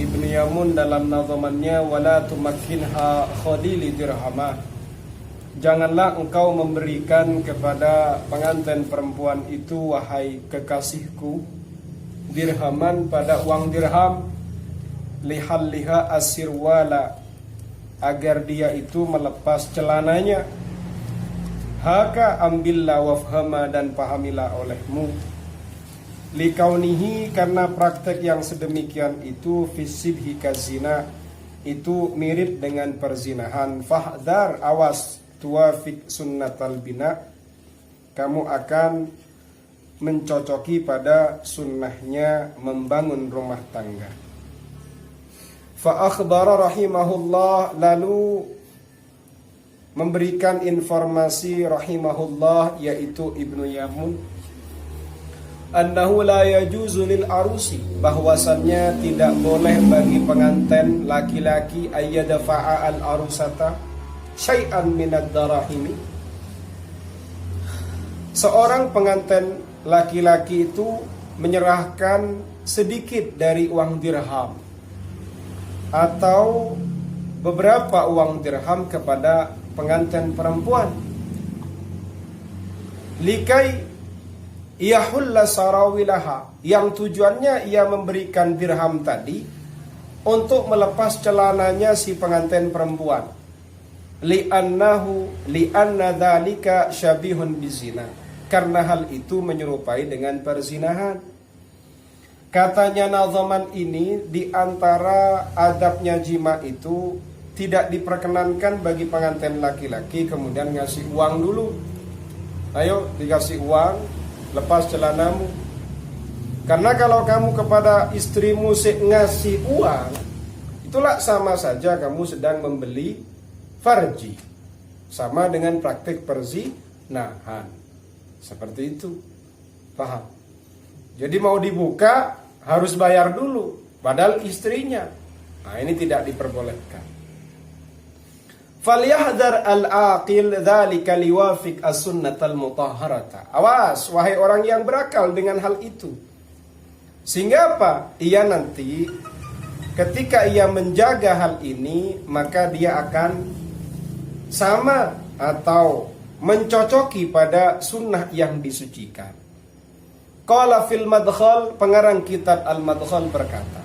Ibnu Yamun dalam nazamannya wala tumakkinha khalili dirhama, janganlah engkau memberikan kepada pengantin perempuan itu, wahai kekasihku, dirhaman pada uang dirham, lihalliha asirwala, agar dia itu melepas celananya. Haka ambillah wafhama, dan pahamilah olehmu, likaunihi, karena praktek yang sedemikian itu, fisibhi kazina, itu mirip dengan perzinahan. Fahdar, awas, tuwafik sunnatal bina, kamu akan mencocoki pada sunnahnya membangun rumah tangga. Fa akhbara rahimahullah, lalu memberikan informasi rahimahullah, yaitu Ibnu Yamun, annahu la yajuzu lil arusi, bahwasannya tidak boleh bagi pengantin laki-laki ayyadafa'a al arusata syai'an minad darahimi, seorang pengantin laki-laki itu menyerahkan sedikit dari uang dirham atau beberapa uang dirham kepada pengantin perempuan, likai yahulla sarawilaha, yang tujuannya ia memberikan dirham tadi untuk melepas celananya si pengantin perempuan, lianna dzalika syabihun bizina, karena hal itu menyerupai dengan perzinahan. Katanya nazaman ini, di antara adabnya jima itu tidak diperkenankan bagi pengantin laki-laki kemudian ngasih uang dulu. Ayo dikasih uang, lepas celanamu. Karena kalau kamu kepada istrimu ngasih uang, itulah sama saja kamu sedang membeli farji, sama dengan praktik perzinahan. Seperti itu, paham? Jadi mau dibuka harus bayar dulu, padahal istrinya. Nah, ini tidak diperbolehkan. Falyahdhar al-aqil dzalika liwafik as-sunnatal mutahharata. Awas wahai orang yang berakal dengan hal itu. Sehingga apa? Ia nanti ketika ia menjaga hal ini, maka dia akan sama atau mencocoki pada sunnah yang disucikan. Qala fil madkhal, pengarang kitab al-madkhal berkata,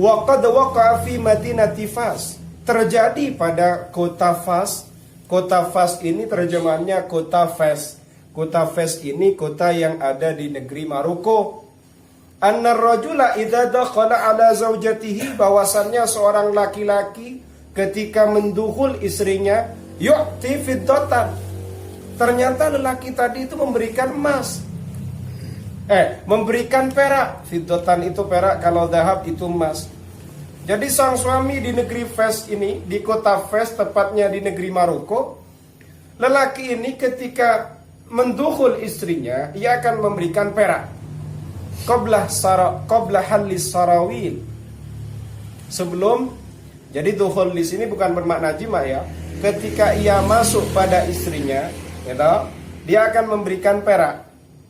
wa qad waqa'a fi madinati Fas, terjadi pada kota Fas. Kota Fas ini terjemahannya kota Fes. Kota Fes ini kota yang ada di negeri Maroko. Anna rajula idza dakhala ala zaujatihi, bahwasannya seorang laki-laki ketika mendukhul istrinya, yu'ti fiddatan, ternyata lelaki tadi itu memberikan emas, memberikan perak. Fiddatan itu perak, kalau dahab itu emas. Jadi sang suami di negeri Fes ini, di kota Fes, tepatnya di negeri Maroko, lelaki ini ketika mendukhul istrinya, ia akan memberikan perak. Qabla halis sarawil, sebelum, jadi dukhul di sini bukan bermakna jima ya. Ketika ia masuk pada istrinya, dia akan memberikan perak.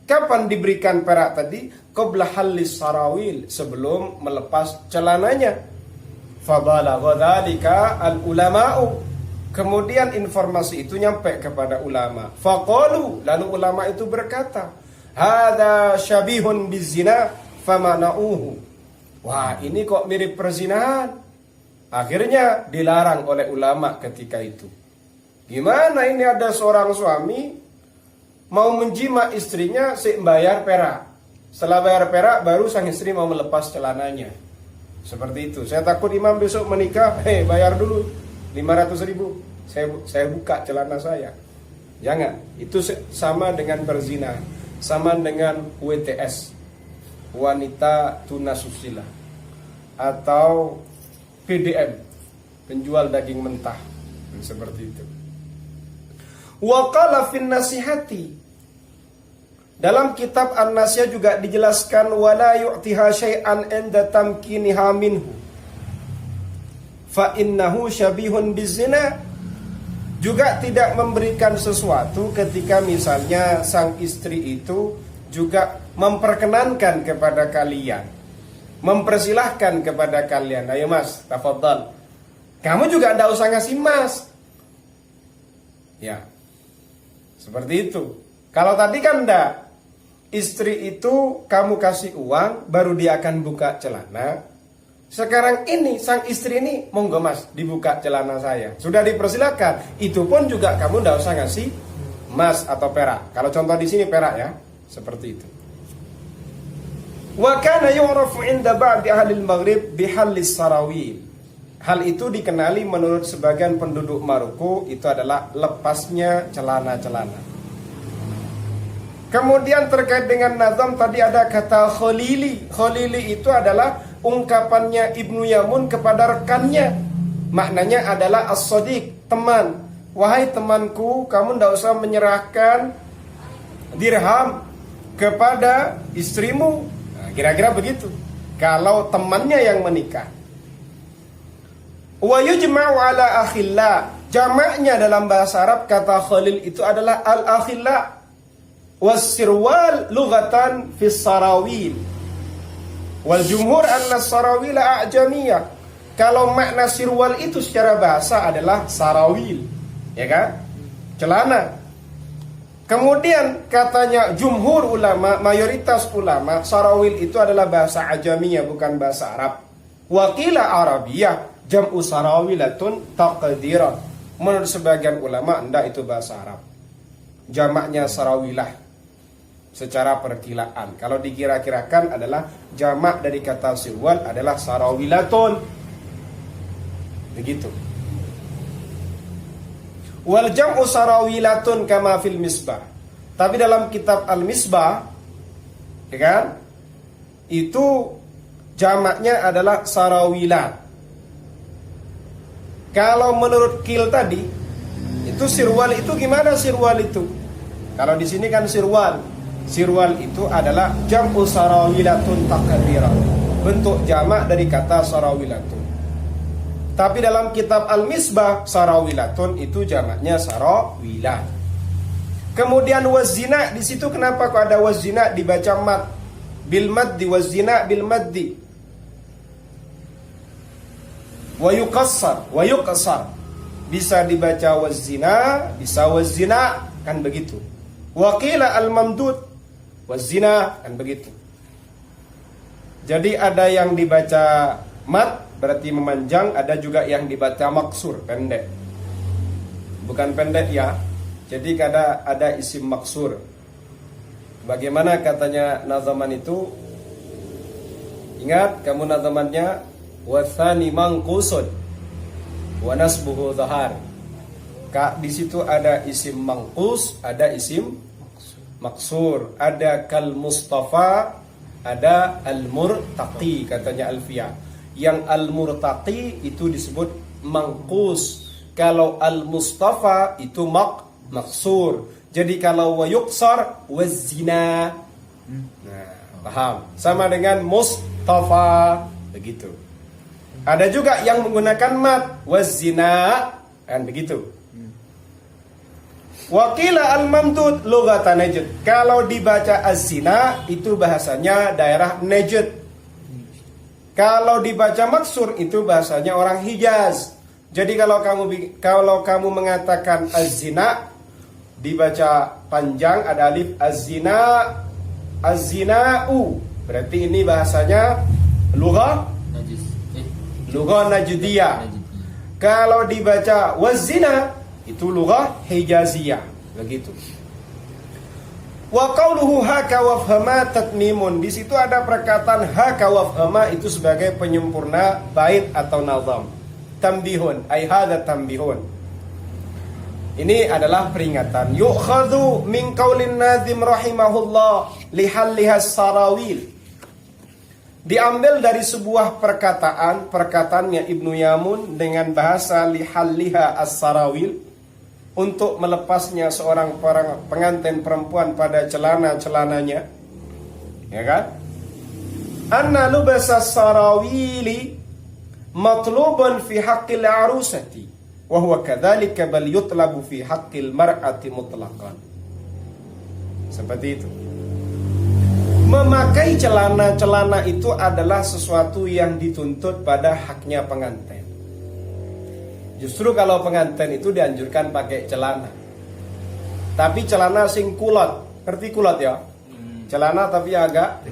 Kapan diberikan perak tadi? Qabla halis sarawil, sebelum melepas celananya. Fabalagha dzalika al-ulama'u, kemudian informasi itu nyampe kepada ulama. Faqalu, lalu ulama itu berkata, hadza syabihun bizina famana'uhu. Wah, ini kok mirip perzinahan. Akhirnya dilarang oleh ulama ketika itu. Gimana ini ada seorang suami mau menjima istrinya, bayar perak. Setelah bayar perak baru sang istri mau melepas celananya. Seperti itu. Saya takut imam besok menikah, bayar dulu 500.000, saya buka celana saya. Jangan. Itu sama dengan perzinahan, sama dengan WTS, wanita tunasusila, atau PDM, penjual daging mentah, seperti itu. Wa qala fin nasihati, dalam kitab An-Nasihah juga dijelaskan, wala yu'tiha syai'an inda tamkiniha minhu fa innahu syabihun bizina, juga tidak memberikan sesuatu ketika misalnya sang istri itu juga memperkenankan kepada kalian, mempersilahkan kepada kalian, ayo mas, tafadhal, kamu juga tidak usah ngasih mas, Ya, seperti itu. Kalau tadi kan enggak, istri itu kamu kasih uang baru dia akan buka celana. Sekarang ini sang istri ini, monggo mas dibuka celana saya, sudah dipersilakan. Itu pun juga kamu enggak usah ngasih emas atau perak. Kalau contoh di sini perak ya, seperti itu. Wa kana yu'rafu 'inda ba'di ahli al-Maghrib bihallis sarawil. Hal itu dikenali menurut sebagian penduduk Maroko itu adalah lepasnya celana-celana. Kemudian terkait dengan nazam tadi ada kata khalili. Khalili itu adalah ungkapannya Ibnu Yamun kepada rekannya. Maknanya adalah as-sadiq, teman. Wahai temanku, kamu tidak usah menyerahkan dirham kepada istrimu. Nah, kira-kira begitu. Kalau temannya yang menikah. Wa yujma'u ala akhilla. Jamaknya dalam bahasa Arab kata khalil itu adalah al-akhilla. Was-sirwal lughatan fi sarawil. Wal jumhur anna sarawila a'jamiyah. Kalau makna sirwal itu secara bahasa adalah sarawil, ya kan? Celana. Kemudian katanya jumhur ulama, mayoritas ulama, sarawil itu adalah bahasa ajamiyah bukan bahasa Arab. Wakila arabiyah jam'u sarawilatun taqdira. Menurut sebagian ulama enggak itu bahasa Arab. Jamaknya sarawilah secara perkilaan. Kalau dikira-kirakan adalah jamak dari kata sirwal adalah sarawilatun. Begitu. Wal jam'u sarawilatun kama fil misbah. Tapi dalam kitab Al-Misbah, ya kan? Itu jamaknya adalah sarawilat. Kalau menurut Kil tadi, itu sirwal itu gimana sirwal itu? Kalau di sini kan sirwal. Sirwal itu adalah jam'u sarawilatun taqdira. Bentuk jamak dari kata sarawilatun. Tapi dalam kitab Al-Misbah, sarawilatun itu jamaknya sarawilah. Kemudian wazina, di situ kenapa kok ada wazina dibaca mat? Bil maddi wazina bil maddi. Wa yuqassar. Bisa dibaca wazina, bisa wazina, kan begitu. Wa qila al-mamdud wazina, kan begitu. Jadi ada yang dibaca mat berarti memanjang, ada juga yang dibaca maksur, pendek. Bukan pendek ya. Jadi ada isim maksur. Bagaimana katanya nazaman itu? Ingat kamu nazamannya wathani mangkusun wa nasbuhu zahar. Di situ ada isim mangkus, ada isim maksur, ada kal mustafa, ada al-murtaqi katanya Alfiyah. Yang al-murtaqi itu disebut mangkus. Kalau al-mustafa itu maksur. Jadi kalau wa yuqsar wazina. Nah, paham? Sama dengan mustafa, begitu. Ada juga yang menggunakan mat, wazina, kan begitu. Wakila al-mamdud lughatan Najd. Kalau dibaca az-zina itu bahasanya daerah Najd. Kalau dibaca maksur itu bahasanya orang Hijaz. Jadi kalau kamu mengatakan az-zina dibaca panjang ada alif az-zina, az-zina'u. Berarti ini bahasanya lughah Najdiyah. Kalau dibaca waz-zina itu lughah Hijaziyah, begitu. Wa qauluhu haka wafhama tatmimun. Di situ ada perkataan haka wafhama itu sebagai penyempurna bait atau nazam. Tambihun, ay hadza tambihun. Ini adalah peringatan. Yu'khadhu min qaulin nazim rahimahullah lihallihas sarawil. Diambil dari sebuah perkataannya Ibnu Yamun dengan bahasa lihalliha as-sarawil, untuk melepasnya seorang pengantin perempuan pada celana-celananya, ya kan? Anna lubasa sarawili matlubun fi haqqil arusati wa huwa kadzalika bal yutlabu fi haqqil mar'ati mutlaqan. Seperti itu. Memakai celana-celana itu adalah sesuatu yang dituntut pada haknya pengantin. Justru kalau pengantin itu dianjurkan pakai celana. tapi celana sing kulot. Ngerti kulot ya? Celana tapi agak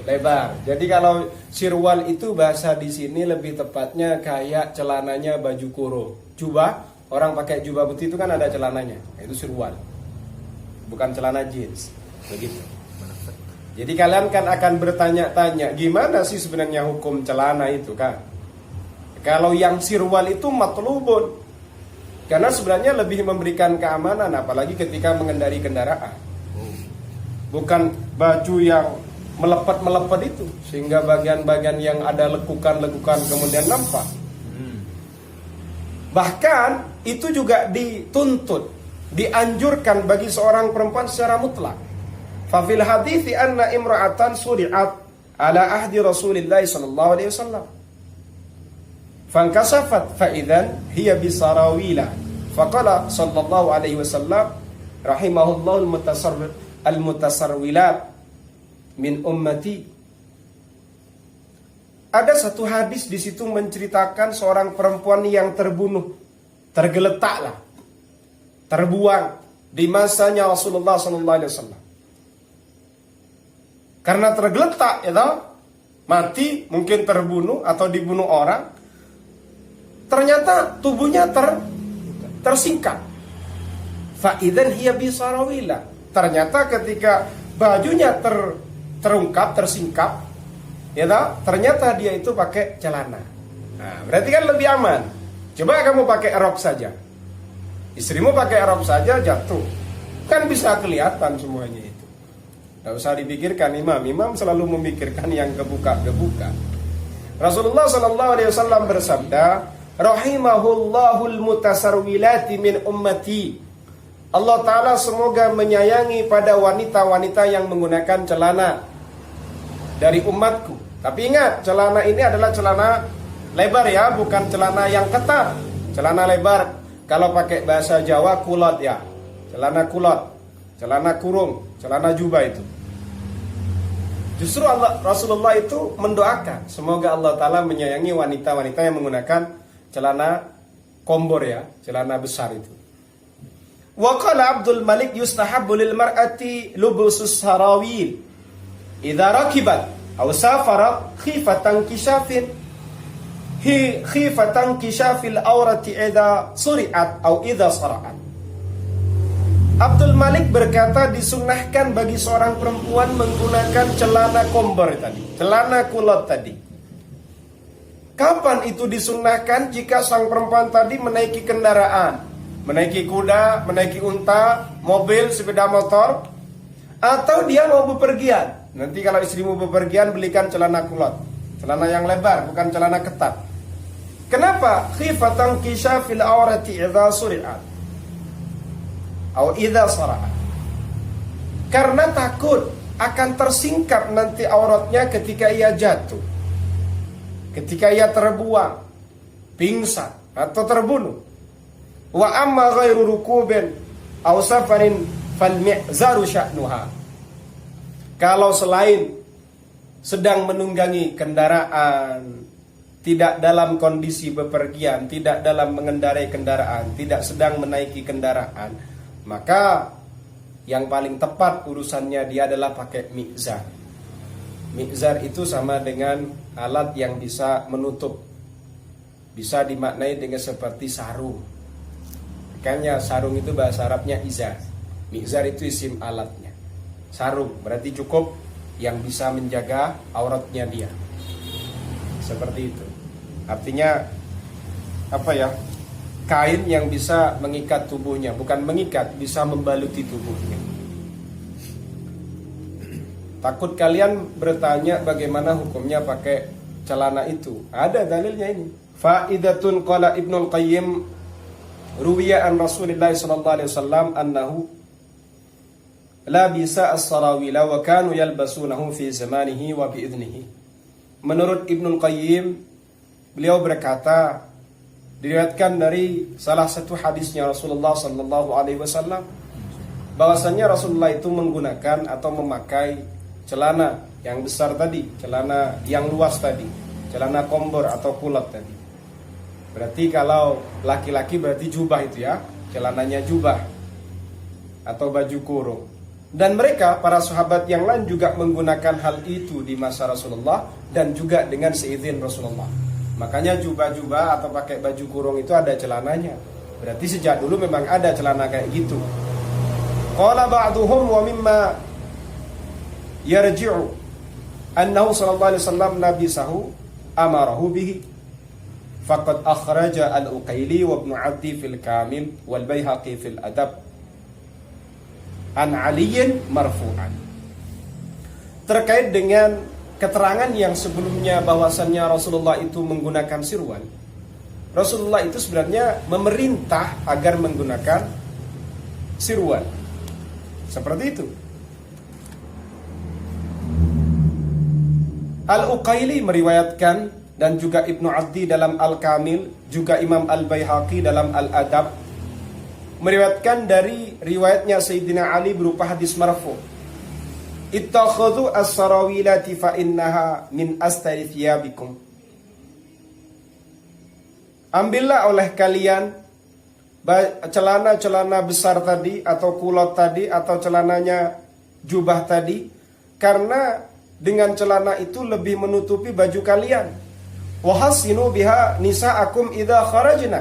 lebar. Jadi kalau sirwal itu bahasa di sini lebih tepatnya kayak celananya baju kurung. Jubah, orang pakai jubah putih itu kan ada celananya. Itu sirwal. Bukan celana jeans. Begitu. Jadi kalian kan akan bertanya-tanya, gimana sih sebenarnya hukum celana itu kan? Kalau yang sirwal itu matlubun. Karena sebenarnya lebih memberikan keamanan, apalagi ketika mengendari kendaraan. Bukan baju yang melepet-melepet itu, sehingga bagian-bagian yang ada lekukan-lekukan kemudian nampak. Bahkan itu juga dituntut, dianjurkan bagi seorang perempuan secara mutlak. Fafil hadithi anna imra'atan suri'at ala ahdi Rasulillah sallallahu alaihi wasallam. Fankasafat fa'idan hiya bisarawila. Faqala sallallahu alaihi wasallam rahimahullahu al-mutasarwilat min ummati. Ada satu hadis di situ menceritakan seorang perempuan yang terbunuh, tergeletaklah, terbuang di masanya Rasulullah sallallahu alaihi wasallam. Karena tergeletak, ya tahu, mati, mungkin terbunuh atau dibunuh orang. Ternyata tubuhnya tersingkap. Fa'idan hiya bisarawila. Ternyata ketika bajunya terungkap, tersingkap, ya tahu, ternyata dia itu pakai celana. Nah, berarti kan lebih aman. Coba kamu pakai rok saja. Istrimu pakai rok saja jatuh. Kan bisa kelihatan semuanya itu. Tidak usah dipikirkan imam selalu memikirkan yang kebuka-kebuka. Rasulullah sallallahu alaihi wasallam bersabda, rahimahullahul mutasarwilati min ummati. Allah Ta'ala semoga menyayangi pada wanita-wanita yang menggunakan celana dari umatku. Tapi ingat, celana ini adalah celana lebar ya, bukan celana yang ketat. Celana lebar, kalau pakai bahasa Jawa kulot ya. Celana kulot, celana kurung, celana jubah itu. Justru Rasulullah itu mendoakan semoga Allah Ta'ala menyayangi wanita-wanita yang menggunakan celana kombor ya, celana besar itu. Wa qala Abdul Malik yustahabbu lil mar'ati lubusus sarawil idza rakibat aw safara khifatan kishafil awrati idza suri'at aw idza sara'at. Abdul Malik berkata disunnahkan bagi seorang perempuan menggunakan celana kombor tadi, celana kulot tadi. Kapan itu disunnahkan? Jika sang perempuan tadi menaiki kendaraan, menaiki kuda, menaiki unta, mobil, sepeda motor, atau dia mau bepergian. Nanti kalau istrimu bepergian, belikan celana kulot, celana yang lebar, bukan celana ketat. Kenapa? Khifatan kishafil awrati idza suri'at atau idza sara'at. Karena takut akan tersingkap nanti auratnya ketika ia jatuh, ketika ia terbuang, pingsan atau terbunuh. Wa amma ghairu rukubin aw safarin fal mi'zaru sya'nuha. Kalau selain sedang menunggangi kendaraan, tidak dalam kondisi bepergian, tidak dalam mengendarai kendaraan, tidak sedang menaiki kendaraan, maka yang paling tepat urusannya dia adalah pakai mi'zar. Mi'zar itu sama dengan alat yang bisa menutup. Bisa dimaknai dengan seperti sarung. Makanya sarung itu bahasa Arabnya izar. Mi'zar itu isim alatnya. Sarung berarti cukup yang bisa menjaga auratnya dia. Seperti itu. Artinya apa ya? Kain yang bisa mengikat tubuhnya, bukan mengikat, bisa membaluti tubuhnya. Takut kalian bertanya bagaimana hukumnya pakai celana itu. Ada dalilnya ini. Faidatun qala Ibnul Qayyim ruwiya an Rasulillah sallallahu alaihi wasallam annahu la bisa as-sarawila wa kanu yalbasunahu fi zamanihi wa bi idnihi. Menurut Ibnul Qayyim, beliau berkata, diriwayatkan dari salah satu hadisnya Rasulullah sallallahu alaihi wasallam bahwasanya Rasulullah itu menggunakan atau memakai celana yang besar tadi, celana yang luas tadi, celana kombor atau kulot tadi. Berarti kalau laki-laki berarti jubah itu ya, celananya jubah. atau baju kurung. Dan mereka, para sahabat yang lain juga menggunakan hal itu di masa Rasulullah dan juga dengan seizin Rasulullah. Makanya jubah-jubah atau pakai baju kurung itu ada celananya. Berarti sejak dulu memang ada celana kayak gitu. Qala ba'duhum wa mimma yarji'u annahu sallallahu alaihi wasallam nabisahu amarahu bihi. Faqad akhraja al-Uqayli wa Ibnu Addi fil Kamil wal Baihaqi fil Adab an Aliyin marfu'an. Terkait dengan keterangan yang sebelumnya bahwasannya Rasulullah itu menggunakan sirwal, Rasulullah itu sebenarnya memerintah agar menggunakan sirwal. Seperti itu. Al-Uqayli meriwayatkan dan juga Ibnu Addi dalam Al-Kamil, juga Imam Al-Baihaqi dalam Al-Adab meriwayatkan dari riwayatnya Sayyidina Ali berupa hadis marfu. Ittakhadhu as-sarawilati fa innaha min astari thiyabikum. Ambillah oleh kalian celana-celana besar tadi atau kulot tadi atau celananya jubah tadi, karena dengan celana itu lebih menutupi baju kalian. Wa hasinu biha nisa'akum idza kharajna.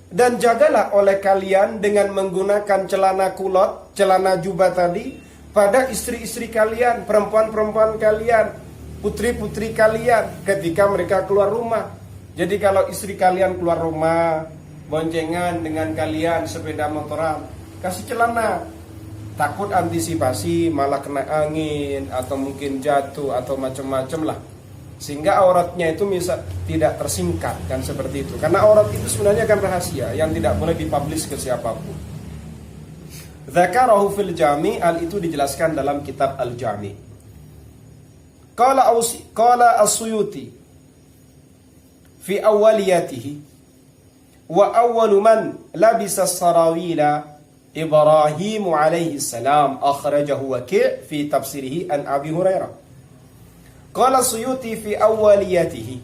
Dan jagalah oleh kalian dengan menggunakan celana kulot, celana jubah tadi pada istri-istri kalian, perempuan-perempuan kalian, putri-putri kalian ketika mereka keluar rumah. Jadi kalau istri kalian keluar rumah, boncengan dengan kalian sepeda motoran, kasih celana. Takut antisipasi malah kena angin atau mungkin jatuh atau macam-macam lah. Sehingga auratnya itu bisa tidak tersingkat, kan seperti itu. Karena aurat itu sebenarnya kan rahasia yang tidak boleh dipublish ke siapapun. Dzakarahu fil Jami', hal itu dijelaskan dalam kitab Al-Jami'. Qala As-Suyuti fi awwaliyatihi wa awwalu man labisa as-sarawila Ibrahim alaihi salam, akhrajahu Waqi' fi tafsirihi an Abi Hurairah. Qala Suyuti fi awwaliyatihi.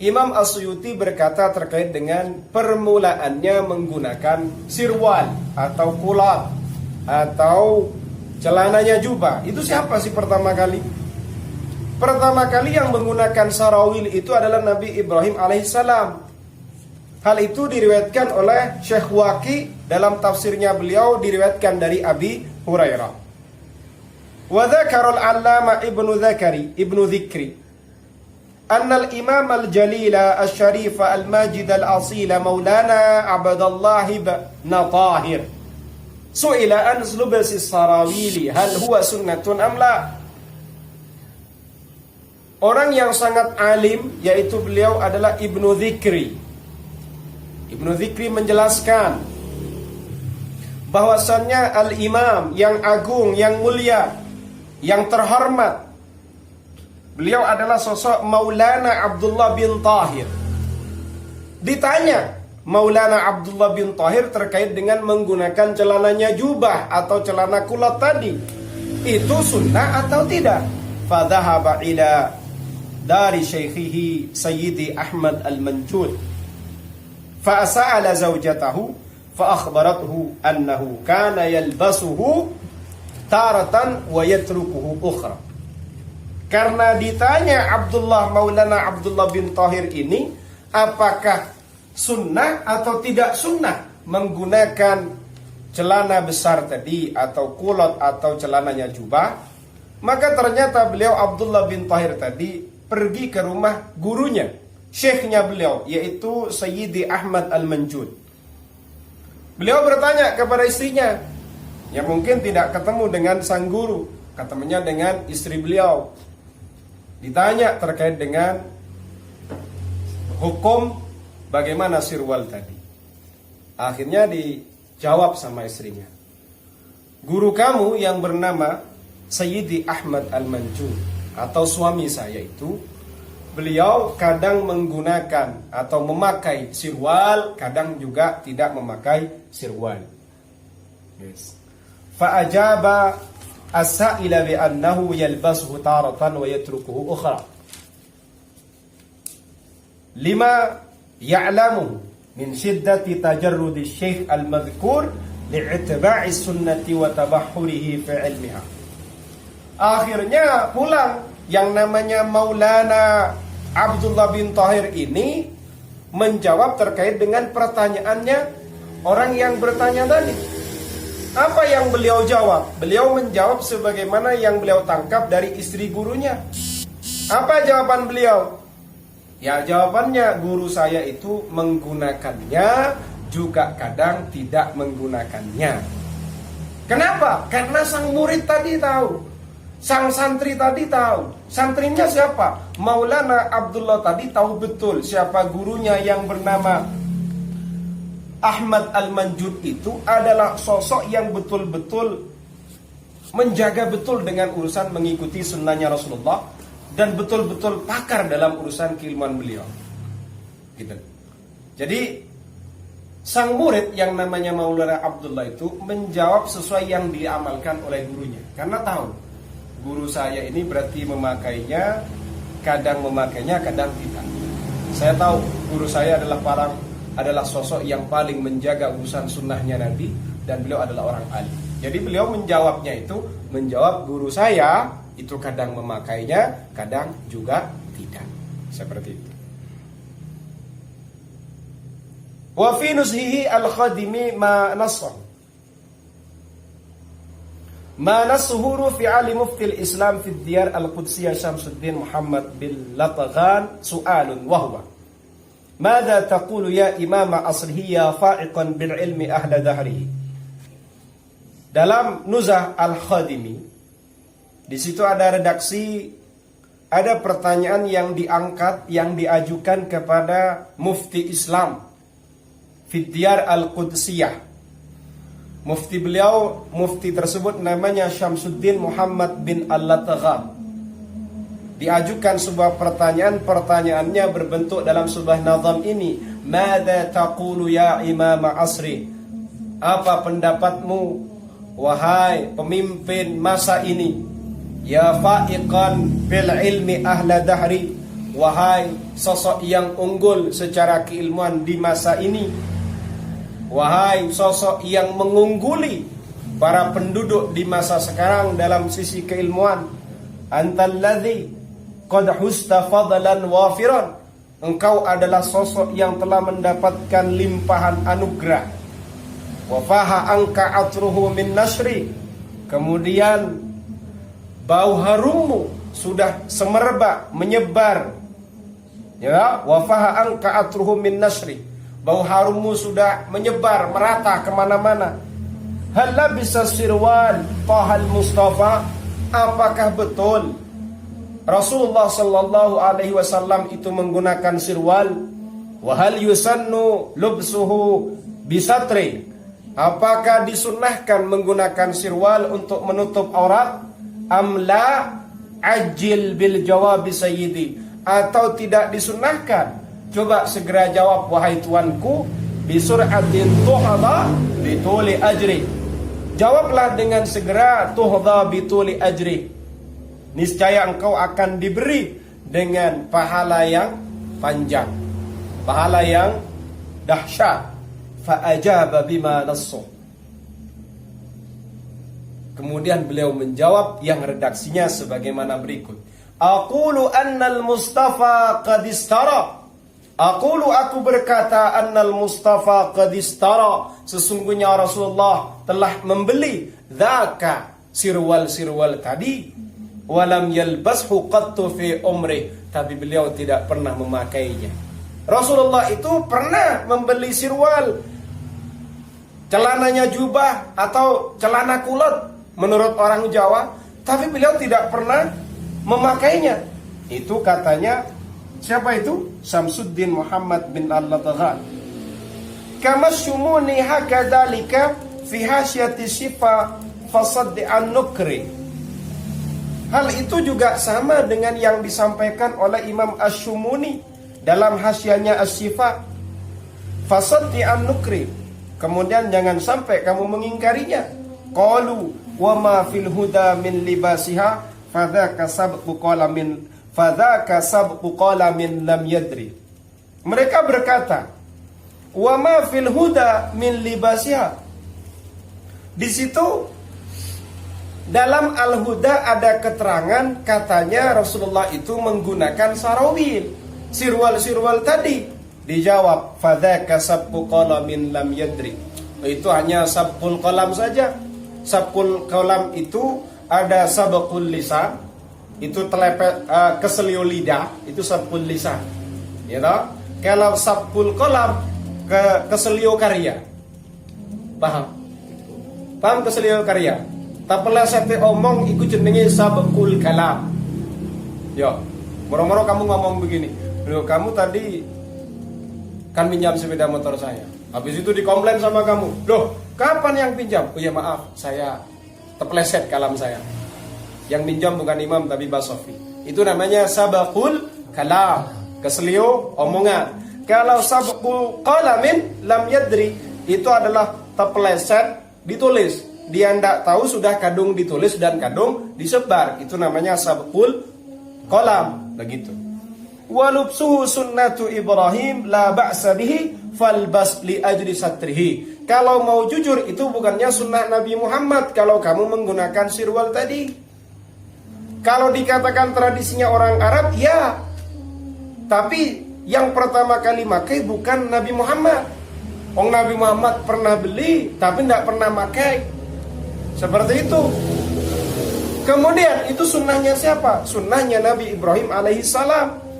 Imam As-Suyuti berkata terkait dengan permulaannya menggunakan sirwal atau kulot atau celananya jubah. Itu siapa sih pertama kali? Pertama kali yang menggunakan sarawil itu adalah Nabi Ibrahim alaihissalam. Hal itu diriwayatkan oleh Syekh Waqi dalam tafsirnya beliau, diriwayatkan dari Abi Hurairah. Wa dzakara al-'allama Ibnu Dzikri anna al-imam al-jalila asy-syarifa al-majid al-asila maulana Abdullah ibn Tahir su'ila an lubsi sarawili hal huwa sunnatun am la. Orang yang sangat alim yaitu beliau adalah Ibnu Dzikri. Ibnu Dzikri menjelaskan bahwasannya al-imam yang agung, yang mulia, yang terhormat, beliau adalah sosok Maulana Abdullah bin Tahir. Ditanya Maulana Abdullah bin Tahir terkait dengan menggunakan celananya jubah atau celana kulot tadi, itu sunnah atau tidak? Fadhahaba ila dari syekhihi Sayyidi Ahmad al-Manjud fa'asa'ala zawjatahu fa'akhbarathu annahu kana yalbasuhu taratan wa yatrukuhu ukhra. Karena ditanya Maulana Abdullah bin Tahir ini apakah sunnah atau tidak sunnah menggunakan celana besar tadi atau kulot atau celananya jubah, maka ternyata beliau Abdullah bin Tahir tadi pergi ke rumah gurunya, syekhnya beliau, yaitu Sayyidi Ahmad al-Manjud. Beliau bertanya kepada istrinya, yang mungkin tidak ketemu dengan sang guru, ketemunya dengan istri beliau. Ditanya terkait dengan hukum bagaimana sirwal tadi. Akhirnya dijawab sama istrinya, guru kamu yang bernama Sayyidi Ahmad al-Manjud atau suami saya itu, beliau kadang menggunakan atau memakai sirwal, kadang juga tidak memakai sirwal. Yes. Fa'ajaba as-sa'ila bi annahu yalbasuhu taratan wa yatrukuhu ukhra. Lima ya'lamu min shiddati tajarrudi syekh al-madhkur li'itba'i sunnati wa tabahhurihi fi ilmiha. Akhirnya pulang yang namanya Maulana Abdullah bin Tahir ini menjawab terkait dengan pertanyaannya orang yang bertanya tadi. Apa yang beliau jawab? Beliau menjawab sebagaimana yang beliau tangkap dari istri gurunya. Apa jawaban beliau? Ya, jawabannya, guru saya itu menggunakannya, juga kadang tidak menggunakannya. Kenapa? Karena sang murid tadi tahu, sang santri tadi tahu. Santrinya siapa? Maulana Abdullah tadi tahu betul siapa gurunya yang bernama Ahmad Al-Manjud. Itu adalah sosok yang betul-betul menjaga betul dengan urusan mengikuti sunnahnya Rasulullah, dan betul-betul pakar dalam urusan keilmuan beliau. Gitu. Jadi sang murid yang namanya Maulana Abdullah itu menjawab sesuai yang diamalkan oleh gurunya, karena tahu guru saya ini berarti memakainya, kadang memakainya, kadang tidak. Saya tahu guru saya adalah sosok yang paling menjaga urusan sunnahnya Nabi, dan beliau adalah orang alim. Jadi beliau menjawabnya itu, menjawab guru saya itu kadang memakainya, kadang juga tidak. Seperti itu. Wa fi nuzhihi al-khadimi ma nasr. Ma nashuhu fi ali mufti al-Islam fi diyar al-Qudsiyah Syamsuddin Muhammad bin Lataghan su'alun wa huwa Mada taqulu ya imama asrihi ya fa'iqan bil ilmi ahla dahrihi. Dalam Nuzah Al-Khadimi, di situ ada redaksi, ada pertanyaan yang diangkat, yang diajukan kepada Mufti Islam Fidyar Al-Qudsiyah. Mufti tersebut namanya Syamsuddin Muhammad bin Al-Lataghan. Diajukan sebuah pertanyaan, pertanyaannya berbentuk dalam sebuah nazam ini. Mada taqulu ya imam asri? Apa pendapatmu wahai pemimpin masa ini? Ya fa'iqan bil ilmi ahla dahri, wahai sosok yang unggul secara keilmuan di masa ini, wahai sosok yang mengungguli para penduduk di masa sekarang dalam sisi keilmuan. Antalladzi qad husta fadlan wafiran, engkau adalah sosok yang telah mendapatkan limpahan anugerah. Wa faha anka atruhu min nasri, kemudian bau harummu sudah semerbak menyebar. Ya, wa faha anka atruhu min nasri, bau harummu sudah menyebar merata kemana-mana. Hal labisa sirwal tahal Mustafa, apakah betul Rasulullah sallallahu alaihi wasallam itu menggunakan sirwal? Wa hal yusannu lubsuhu bisatri, apakah disunnahkan menggunakan sirwal untuk menutup aurat? Amla ajil bil jawab sayyidi, atau tidak disunnahkan? Coba segera jawab wahai tuanku. Bisur'atin tuhadha bituli ajri, jawablah dengan segera. Tuhadha bituli ajri, niscaya engkau akan diberi dengan pahala yang panjang, pahala yang dahsyat. Fa'ajaba bima nassu, kemudian beliau menjawab yang redaksinya sebagaimana berikut. Aqulu annal Mustafa qad istara, aku berkata annal Mustafa qad istara, sesungguhnya Rasulullah telah membeli dzaka sirwal tadi. Walam yalbashu qattu fi umri, tapi beliau tidak pernah memakainya. Rasulullah itu pernah membeli sirwal, celananya jubah atau celana kulot menurut orang Jawa, tapi beliau tidak pernah memakainya. Itu katanya siapa itu? Syamsuddin Muhammad bin Al-Lataghan. Kama syumuni hakadzalika fi hasyati syifa fasaddi an-nukri. Hal itu juga sama dengan yang disampaikan oleh Imam Asy-Syumuni dalam hasyiahnya Asy-Syifa. Fasaddi an-nukri, kemudian jangan sampai kamu mengingkarinya. Qalu wa ma fil huda min libasiha fadzaka sabqu qalamin lam yadri. Mereka berkata, wa ma fil huda min libasiha, Di situ dalam Al-Huda ada keterangan katanya Rasulullah itu menggunakan sarawil, sirwal-sirwal tadi. Dijawab, fadzaka sabqu qalamin lam yadri. Itu hanya sabqul qalam saja. Sabqul qalam itu ada sabqul lisan, itu telepet keselio lidah, itu sabqul lisan. Ya toh? Kalau sabqul qalam keselio karya. Paham? Paham keselio karya? Tapelah sate omong ikut jenenge sabqul kalam. Yo, moro-moro kamu ngomong begini. Loh, kamu tadi kan pinjam sepeda motor saya. Habis itu dikomplain sama kamu. Loh, kapan yang pinjam? Oh ya maaf, saya terpleset kalam saya. Yang pinjam bukan imam tapi Basofi. Itu namanya sabqul kalam, keselio omongan. Kalau sabqul qalamin lam yadri, itu adalah terpleset ditulis. Dia ndak tahu sudah kadung ditulis dan kadung disebar. Itu namanya sabqul qalam, begitu. Walubsuhu sunnatu Ibrahim la ba'sa bihi falbas li ajli satrihi. Kalau mau jujur itu bukannya sunnah Nabi Muhammad kalau kamu menggunakan sirwal tadi. Kalau dikatakan tradisinya orang Arab, ya. Tapi yang pertama kali pakai bukan Nabi Muhammad. Nabi Muhammad pernah beli tapi tidak pernah pakai. Seperti itu. Kemudian itu sunnahnya siapa? Sunnahnya Nabi Ibrahim alaihissalam.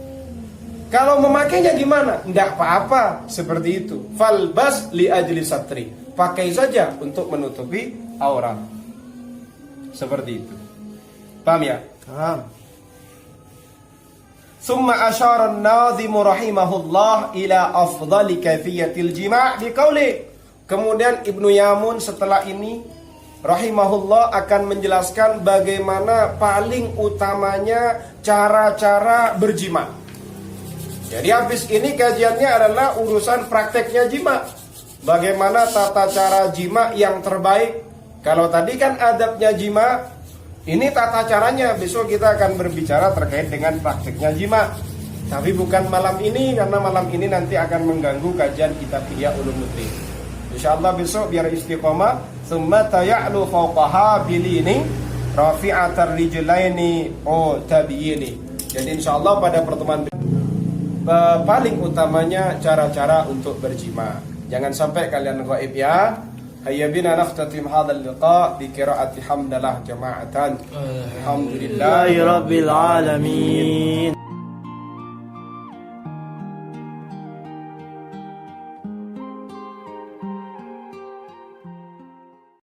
Kalau memakainya gimana? Enggak apa-apa, seperti itu. Falbas li ajli satri. Pakai saja untuk menutupi aurat. Seperti itu. Paham ya? Paham. Summa asyara an-nadhimu rahimahullah ila afdali kaifiyatil jima' biqauli. Kemudian Ibnu Yamun setelah ini rahimahullah akan menjelaskan bagaimana paling utamanya cara-cara berjima'. Jadi habis ini kajiannya adalah urusan prakteknya jima. Bagaimana tata cara jima yang terbaik. Kalau tadi kan adabnya jima, ini tata caranya. Besok kita akan berbicara terkait dengan prakteknya jima. Tapi bukan malam ini, karena malam ini nanti akan mengganggu kajian kitab Ihya Ulumuddin. Insyaallah besok biar istiqomah. Tsumma taya'lu fawqaha bilini rafi'atar rijlaini tabiini. Jadi insyaallah pada pertemuan paling utamanya cara-cara untuk berjima. Jangan sampai kalian ghaib ya. Hayya bina nakhtatim hadzal liqa bi qiraati hamdalah jama'atan. Alhamdulillahi rabbil alamin.